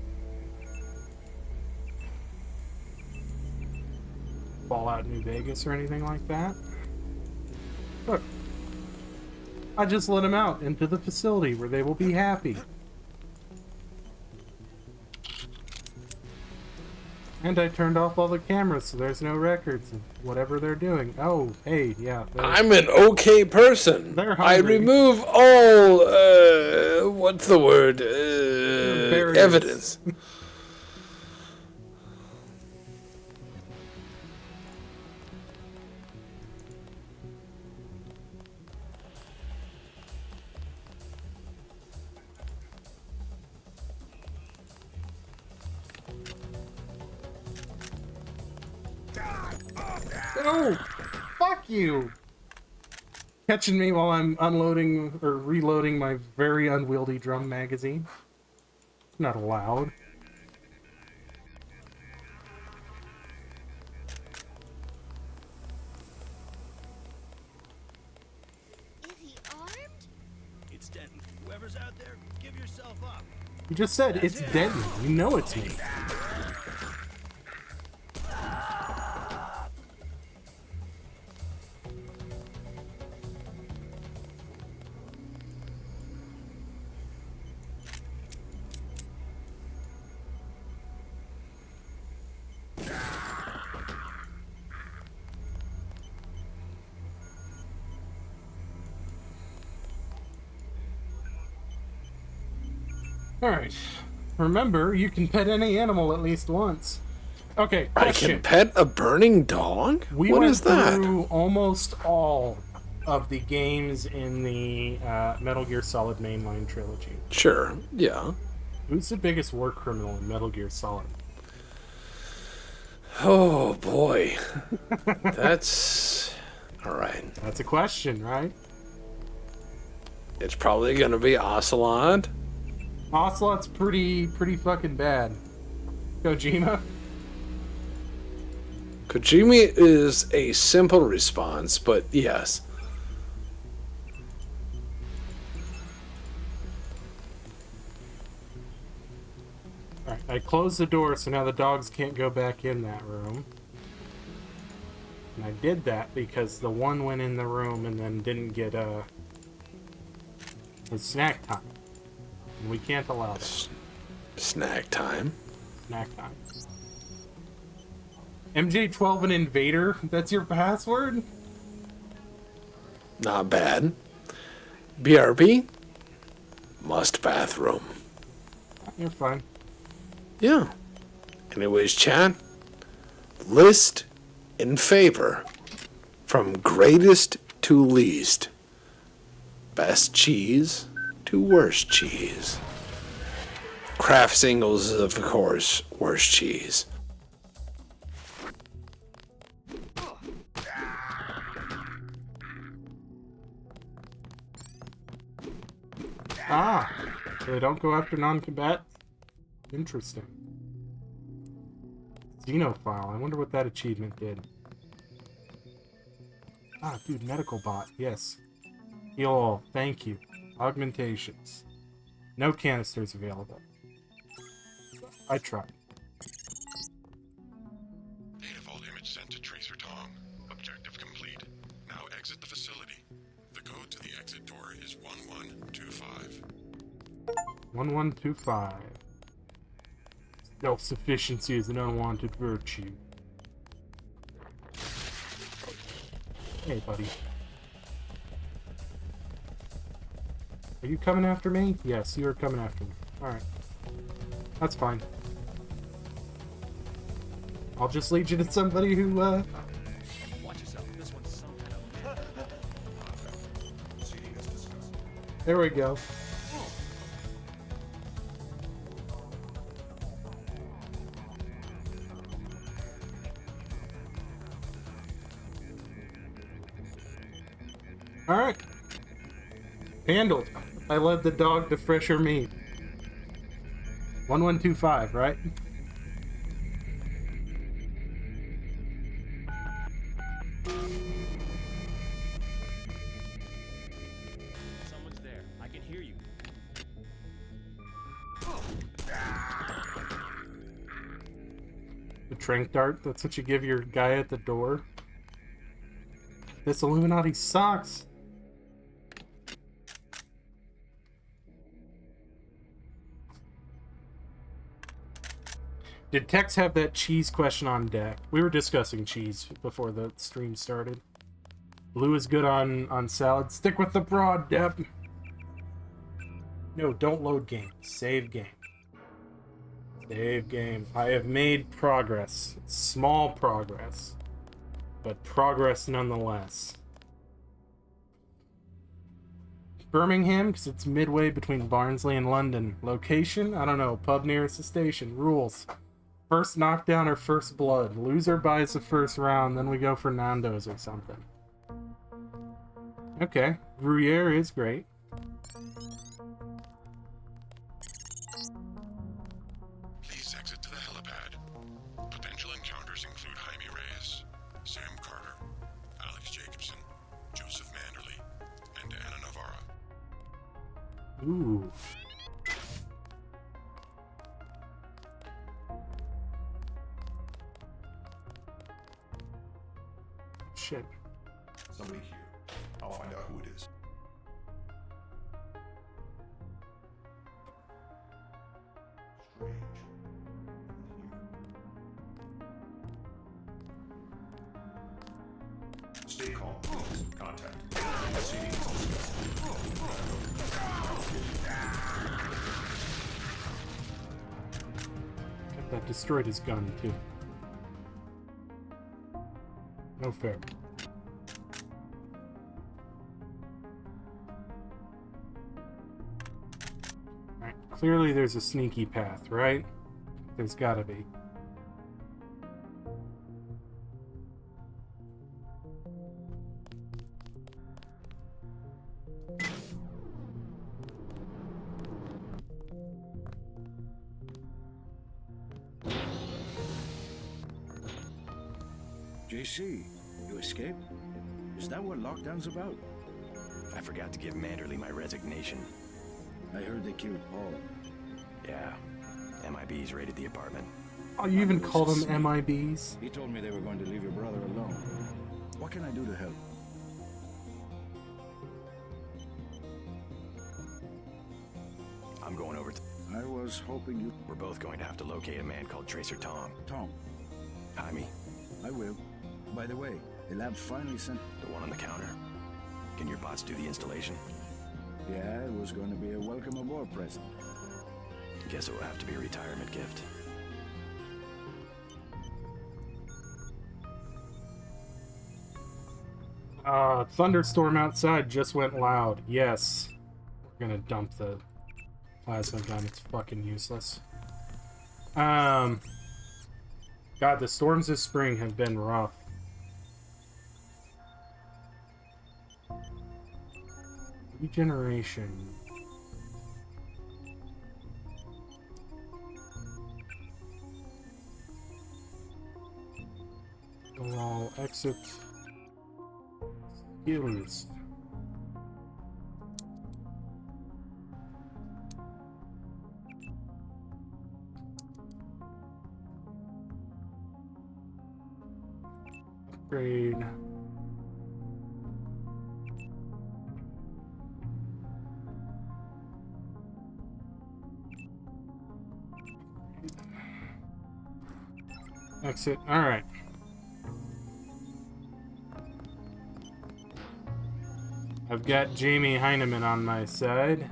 Fallout New Vegas or anything like that. Look. I just let them out into the facility where they will be happy. And I turned off all the cameras so there's no records of whatever they're doing. Oh, hey, yeah. I'm an okay person. They're I hungry. remove all, what's the word? Barriers. Evidence. No! Fuck you! Catching me while I'm unloading or reloading my very unwieldy drum magazine. Not allowed. Is he armed? It's Denton. Whoever's out there, give yourself up. You just said it's Denton. You know it's me. Alright. Remember, you can pet any animal at least once. Okay, I question. can pet a burning dog? We What went is that? through almost all of the games in the Metal Gear Solid mainline trilogy. Sure, yeah. Who's the biggest war criminal in Metal Gear Solid? Oh, boy. That's... Alright. That's a question, right? It's probably gonna be Ocelot. Ocelot's pretty fucking bad. Kojima? Kojima is a simple response, but yes. Alright, I closed the door so now the dogs can't go back in that room. And I did that because the one went in the room and then didn't get his snack time. And we can't allow that. Snack time. Snack time. MJ12 and Invader, that's your password? Not bad. BRB? Must bathroom. You're fine. Yeah. Anyways, chat. List in favor. From greatest to least. Best cheese to worst cheese. Kraft singles is, of course, worst cheese. Ah, so they don't go after non-combatants? Interesting. Xenophile, I wonder what that achievement did. Ah, dude, medical bot, yes. Heal all, thank you. Augmentations. No canisters available. I tried. Data vault image sent to Tracer Tom. Objective complete. Now exit the facility. The code to the exit door is 1125. 1125. Self-sufficiency is an unwanted virtue. Hey, buddy. Are you coming after me? Yes, you are coming after me. Alright. That's fine. I'll just lead you to somebody who, Watch yourself. This one's some kind of... There we go. Alright. Handled. I led the dog to fresher meat. 1125, right? Someone's there. I can hear you. The trank dart, that's what you give your guy at the door. This Illuminati sucks. Did Tex have that cheese question on deck? We were discussing cheese before the stream started. Blue is good on salad. Stick with the broad, Deb. No, don't load game. Save game. Save game. I have made progress. Small progress. But progress nonetheless. Birmingham, because it's midway between Barnsley and London. Location? I don't know. Pub nearest the station. Rules. First knockdown or first blood. Loser buys the first round, then we go for Nando's or something. Okay. Gruyere is great. Please exit to the helipad. Potential encounters include Jaime Reyes, Sam Carter, Alex Jacobson, Joseph Manderley, and Anna Navarra. Ooh. Shit. Somebody here. I'll find out who it is. Strange. Stay calm, please. Contact. That destroyed his gun, too. No fair. Alright, clearly there's a sneaky path, right? There's gotta be. JC, you escaped? Is that what lockdown's about? I forgot to give Manderley my resignation. I heard they killed Paul. Yeah. MIBs raided the apartment. Oh, you even Manderley's call a them snake. MIBs? He told me they were going to leave your brother alone. What can I do to help? I'm going over to... I was hoping you... We're both going to have to locate a man called Tracer Tom. Tom, Jaime, I will. By the way, the lab finally sent... the one on the counter. Can your bots do the installation? Yeah, it was going to be a welcome aboard present. Guess it will have to be a retirement gift. Thunderstorm outside just went loud. Yes. We're gonna dump the plasma gun. It's fucking useless. God, the storms this spring have been rough. Regeneration. I'll exit skills. Upgrade. Exit. All right. I've got Jamie Heineman on my side.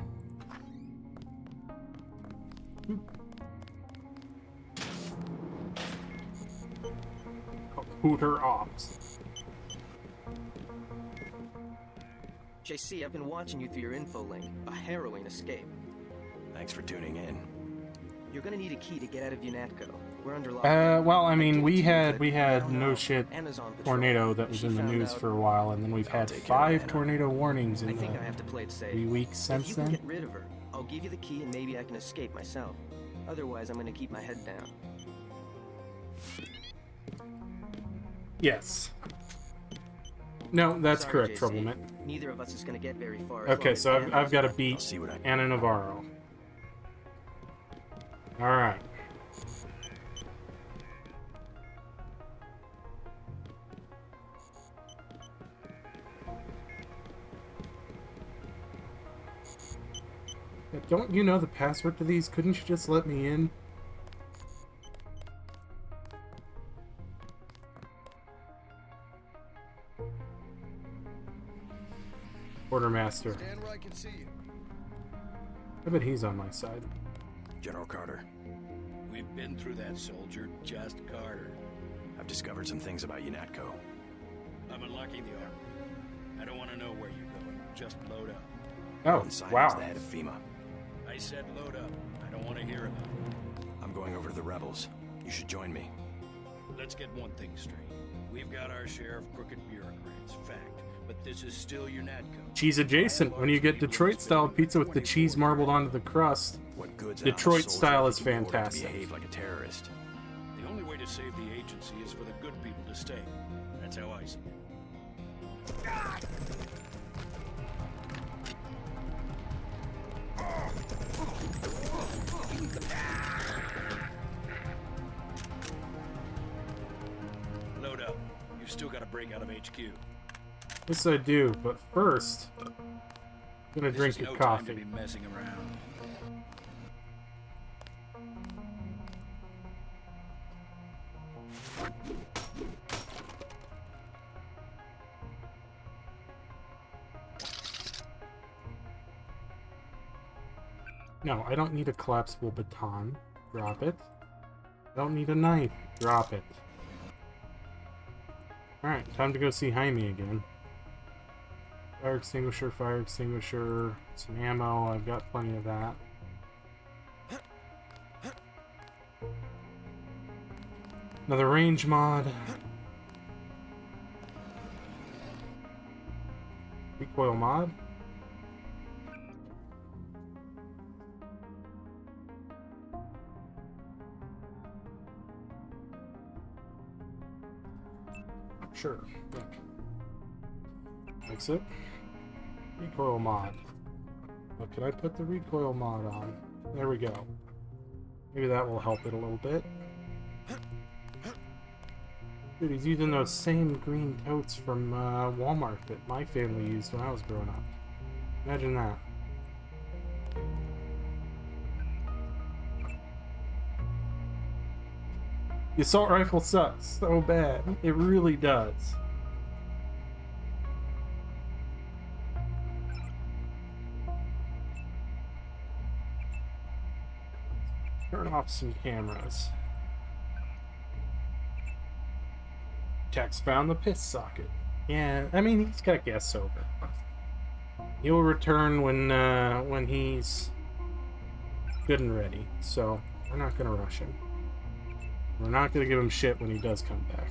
Computer ops. JC, I've been watching you through your info link. A harrowing escape. Thanks for tuning in. You're gonna need a key to get out of UNATCO. We're under lockdown. Well, I mean, give it we to you, had but now, no shit Anna's on patrol. tornado that If was she in the found news out, for a while, and then we've I'll had take care of 5 Anna. tornado warnings I in think the I have to play it safe. 3 weeks If since you can then. get rid of her, I'll give you the key and maybe I can escape myself. Otherwise, I'm gonna keep my head down. Yes. No, that's Sorry, correct, JC. Troublemint. Neither of us is gonna get very far. Okay, so I've got to I'll beat see what I Anna Navarro. Alright. Don't you know the password to these? Couldn't you just let me in? Quartermaster. Stand where I can see you. I bet he's on my side. General Carter, We've been through that, soldier. Just Carter. I've discovered some things about UNATCO. I'm unlocking the armor. I don't want to know where you're going. Just load up. Oh, One side is wow. the head of FEMA. I said load up. I don't want to hear about it. I'm going over to the rebels. You should join me. Let's get one thing straight. We've got our share of crooked bureaucrats, fact. But this is still UNATCO. Cheese adjacent. When you get Detroit-style pizza with the cheese marbled onto the crust. What goods Detroit style is To fantastic. behave like a terrorist. The only way to save the agency is for the good people to stay. That's how I see it. Load up. You've still got to break out of HQ. Yes, I do, but first, I'm gonna This drink is your no time to coffee. be messing around. No, I don't need a collapsible baton. Drop it. I don't need a knife. Drop it. Alright, time to go see Jaime again. Fire extinguisher, some ammo. I've got plenty of that. Another range mod. Recoil mod. Sure. Yeah. Exit. Recoil mod. Oh, can I put the recoil mod on? There we go. Maybe that will help it a little bit. Dude, he's using those same green coats from Walmart that my family used when I was growing up. Imagine that. The assault rifle sucks so bad. It really does. Turn off some cameras. Tex found the piss socket. Yeah, I mean, he's got guests over. He'll return when he's good and ready. So we're not gonna rush him. We're not gonna give him shit when he does come back.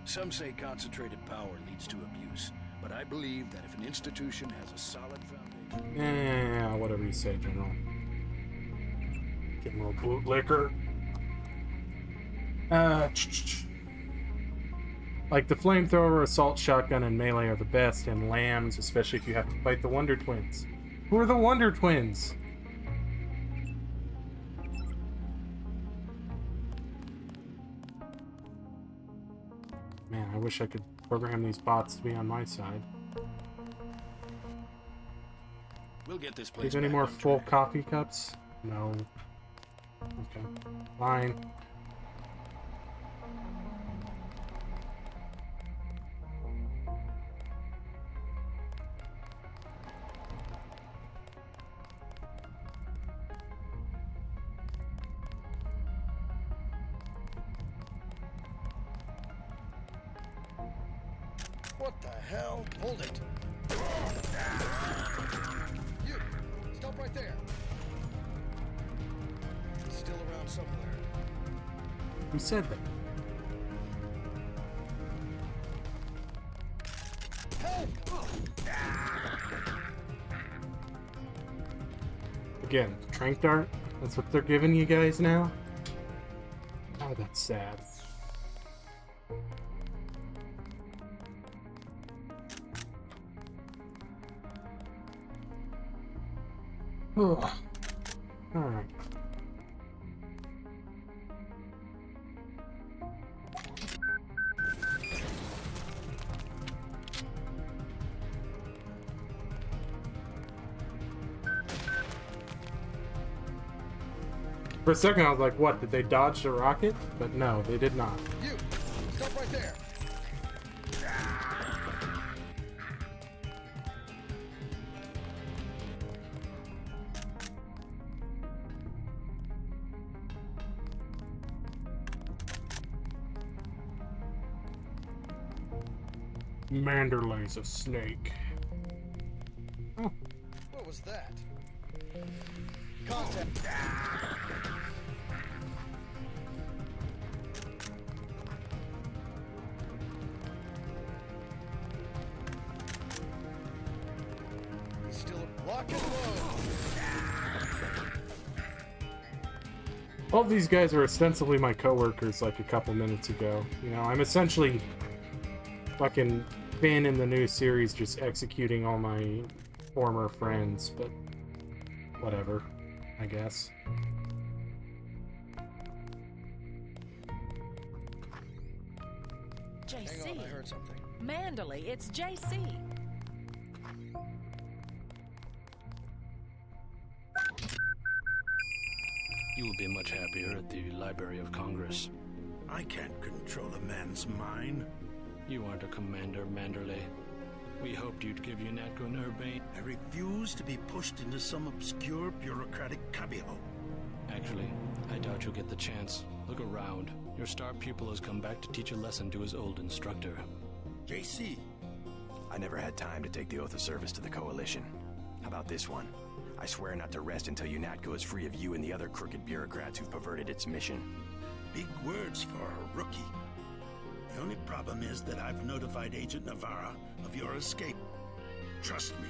Some say concentrated power leads to abuse, but I believe that if an institution has a solid foundation... Yeah, whatever you say, General. General Bootlicker. Like the flamethrower, assault shotgun, and melee are the best, and lambs, especially if you have to fight the Wonder Twins. Who are the Wonder Twins? Man, I wish I could program these bots to be on my side. We'll get this place Is any back more on full track. coffee cups? No. Okay. Fine. What the hell? Hold it. You, stop right there. He's still around somewhere. Who said that? Help! Again, trank dart? That's what they're giving you guys now? Oh, that's sad. Ugh. Alright. For a second I was like, what, did they dodge the rocket? But no, they did not. You, stop right there. Manderley's a snake. Oh. What was that? Contact. He's still lock and load. All of these guys were ostensibly my coworkers like a couple minutes ago. You know, I'm essentially fucking Finn in the new series just executing all my former friends, but whatever, I guess. Hang on, I heard something. Manderley, it's JC. You will be much happier at the Library of Congress. I can't control a man's mind. You aren't a commander, Manderley. We hoped you'd give UNATCO and Urbane. I refuse to be pushed into some obscure bureaucratic cubbyhole. Actually, I doubt you'll get the chance. Look around. Your star pupil has come back to teach a lesson to his old instructor. JC. I never had time to take the oath of service to the Coalition. How about this one? I swear not to rest until UNATCO is free of you and the other crooked bureaucrats who've perverted its mission. Big words for a rookie. The only problem is that I've notified Agent Navarra of your escape. Trust me,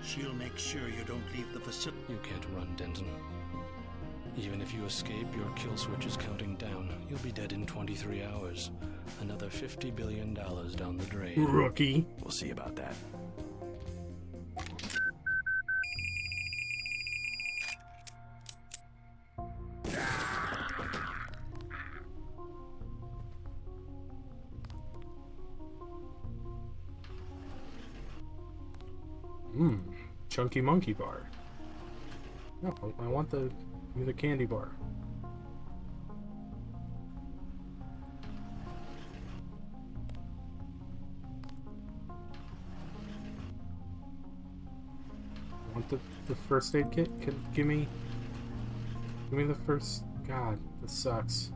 she'll make sure you don't leave the facility. You can't run, Denton. Even if you escape, your kill switch is counting down. You'll be dead in 23 hours. Another $50 billion down the drain. Rookie. We'll see about that. Chunky monkey bar. No, I want the candy bar. I want the first aid kit. Give me the first. God, this sucks.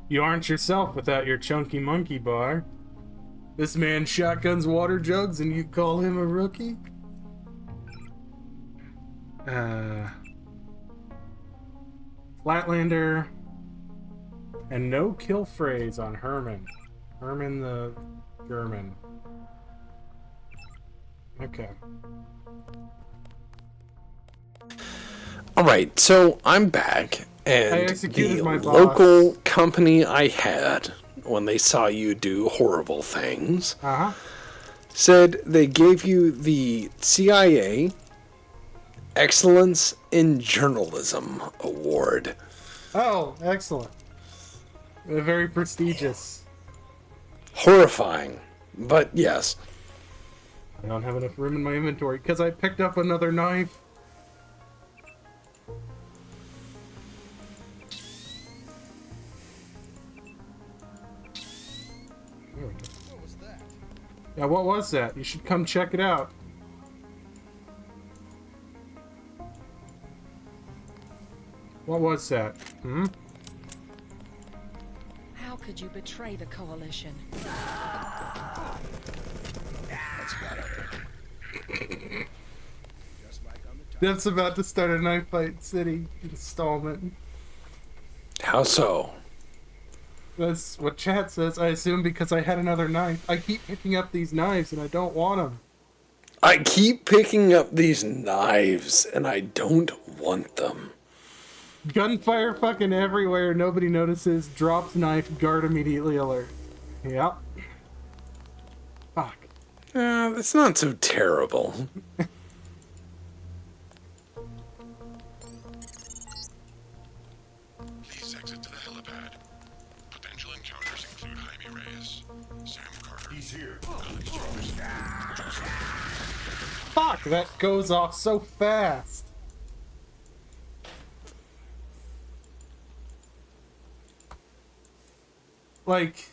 You aren't yourself without your chunky monkey bar. This man shotguns water jugs and you call him a rookie? Flatlander. And no kill phrase on Herman. Herman the German. Okay. Alright, so I'm back, and the local company I had, when they saw you do horrible things, said they gave you the CIA Excellence in Journalism Award. Oh, excellent. Very prestigious. Horrifying, but yes. I don't have enough room in my inventory because I picked up another knife. What was that? Yeah, what was that? You should come check it out. What was that? Hmm? How could you betray the Coalition? That's about to start a Knife Fight City installment. How so? That's what chat says. I assume because I had another knife. I keep picking up these knives and I don't want them. I keep picking up these knives and I don't want them. Gunfire fucking everywhere. Nobody notices. Drops knife. Guard immediately alert. Yep. Fuck. That's not so terrible. Please exit to the helipad. Potential encounters include Jaime Reyes, Sam Carter. He's here. Alex Jacobson. Fuck, that goes off so fast. Like,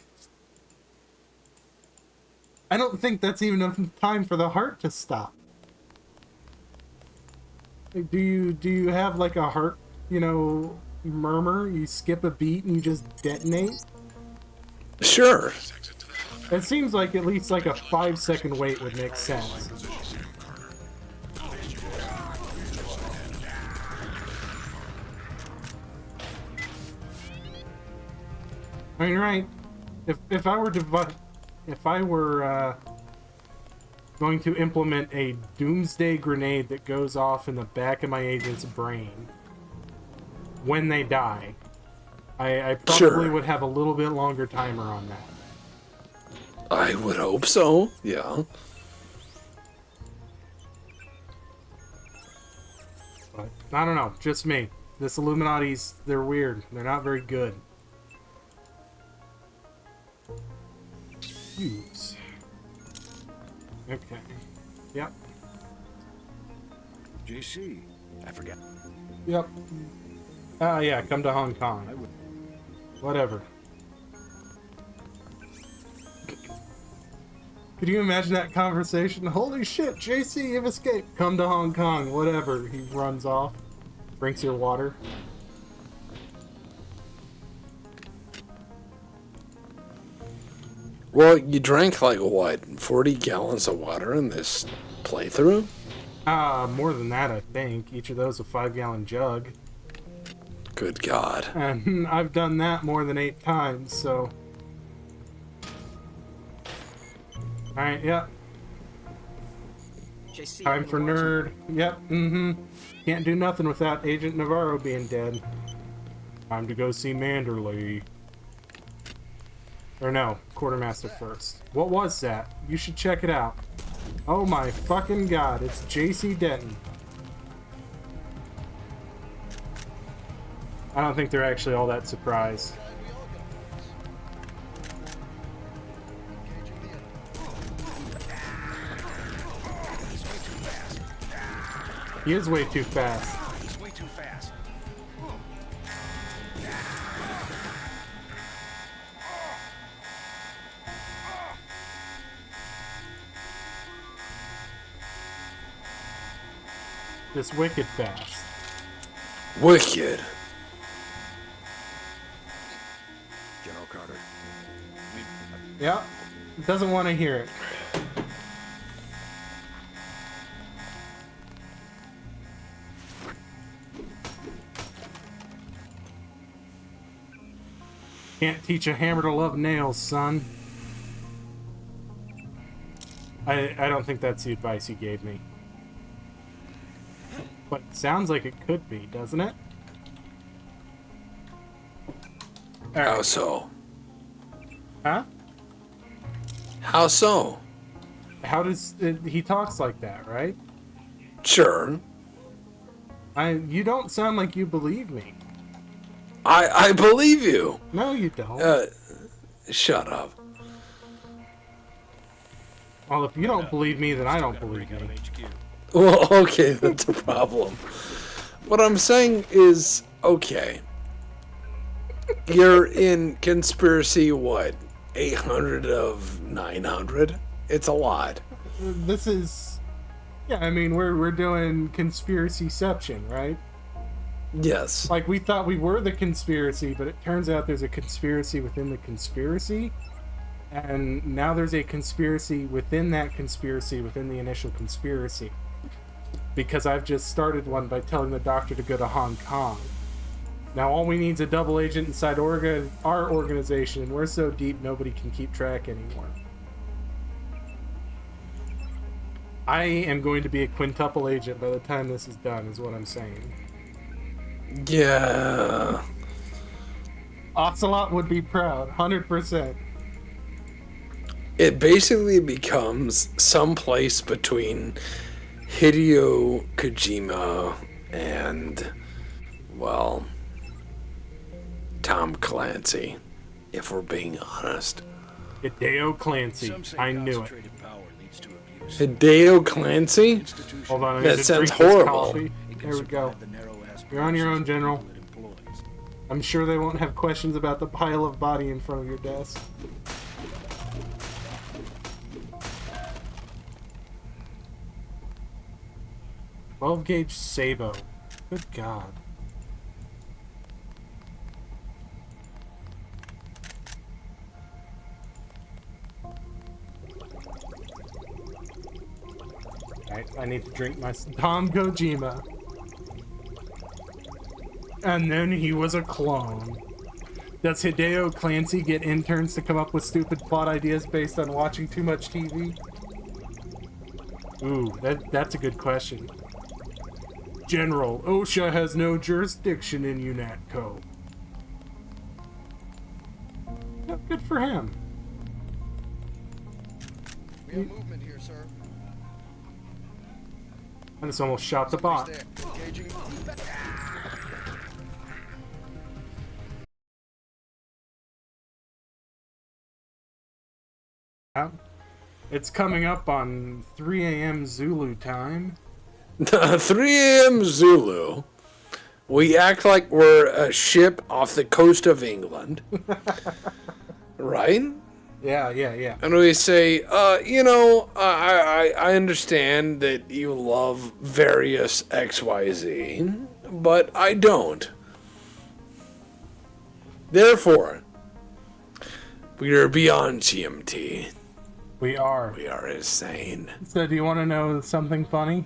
I don't think that's even enough time for the heart to stop. Like, do you have like a heart, murmur? You skip a beat and you just detonate? Sure. It seems like at least like a 5-second wait would make sense. I mean, right? If I were going to implement a doomsday grenade that goes off in the back of my agent's brain when they die, I probably would have a little bit longer timer on that. I would hope so, yeah. But, I don't know, just me. This Illuminati's, they're weird. They're not very good. Use. Okay. Yep. JC. I forgot. Yep. Yeah, come to Hong Kong. Whatever. Could you imagine that conversation? Holy shit, JC, you've escaped. Come to Hong Kong. Whatever. He runs off. Drinks your water. Well, you drank like, what, 40 gallons of water in this playthrough? More than that, I think. Each of those a 5-gallon jug. Good God. And I've done that more than 8 times, so... Alright, yep. Time for nerd. Yep, Can't do nothing without Agent Navarro being dead. Time to go see Manderley. Or no, Quartermaster first. What was that? You should check it out. Oh my fucking god, it's JC Denton. I don't think they're actually all that surprised. He is way too fast. He's way too fast. Just wicked fast. Wicked. General Carter. Yep. Doesn't want to hear it. Can't teach a hammer to love nails, son. I don't think that's the advice you gave me. But it sounds like it could be, doesn't it? How so? Huh? How so? How does he talks like that, right? Sure. You don't sound like you believe me. I believe you. No, you don't. Shut up. Well, if you don't believe me, then I don't believe you. Well, okay, that's a problem. What I'm saying is, okay. You're in conspiracy, what? 800 of 900? It's a lot. This is... Yeah, I mean, we're doing conspiracyception, right? Yes. Like, we thought we were the conspiracy, but it turns out there's a conspiracy within the conspiracy. And now there's a conspiracy within that conspiracy within the initial conspiracy. Because I've just started one by telling the doctor to go to Hong Kong. Now all we need is a double agent inside our organization, and we're so deep nobody can keep track anymore. I am going to be a quintuple agent by the time this is done, is what I'm saying. Yeah. Ocelot would be proud, 100%. It basically becomes someplace between Hideo Kojima and, well, Tom Clancy, if we're being honest. Hideo Clancy. I knew it. Hideo Clancy? Hold on, I that need to sounds drink this horrible. coffee. There we go. You're on your own, General. I'm sure they won't have questions about the pile of body in front of your desk. Gauge Sabo. Good God. I need to drink my Tom Kojima. And then he was a clone. Does Hideo Clancy get interns to come up with stupid plot ideas based on watching too much TV? Ooh, that's a good question. General, OSHA has no jurisdiction in UNATCO. Yeah, good for him. We have movement here, sir. I just almost shot the bot. Engaging. It's coming up on 3 a.m. Zulu time. 3 a.m. Zulu. We act like we're a ship off the coast of England. Right? Yeah. And we say, I understand that you love various XYZ, but I don't. Therefore, we are beyond GMT. We are. We are insane. So do you want to know something funny?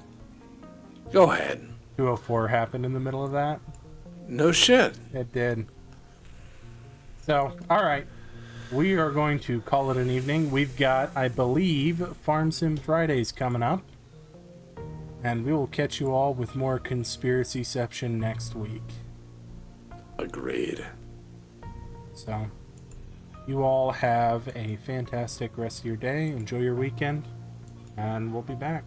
Go ahead. 204 happened in the middle of that. No shit. It did. So, alright. We are going to call it an evening. We've got, I believe, Farm Sim Fridays coming up. And we will catch you all with more Conspiracyception next week. Agreed. So, you all have a fantastic rest of your day. Enjoy your weekend. And we'll be back.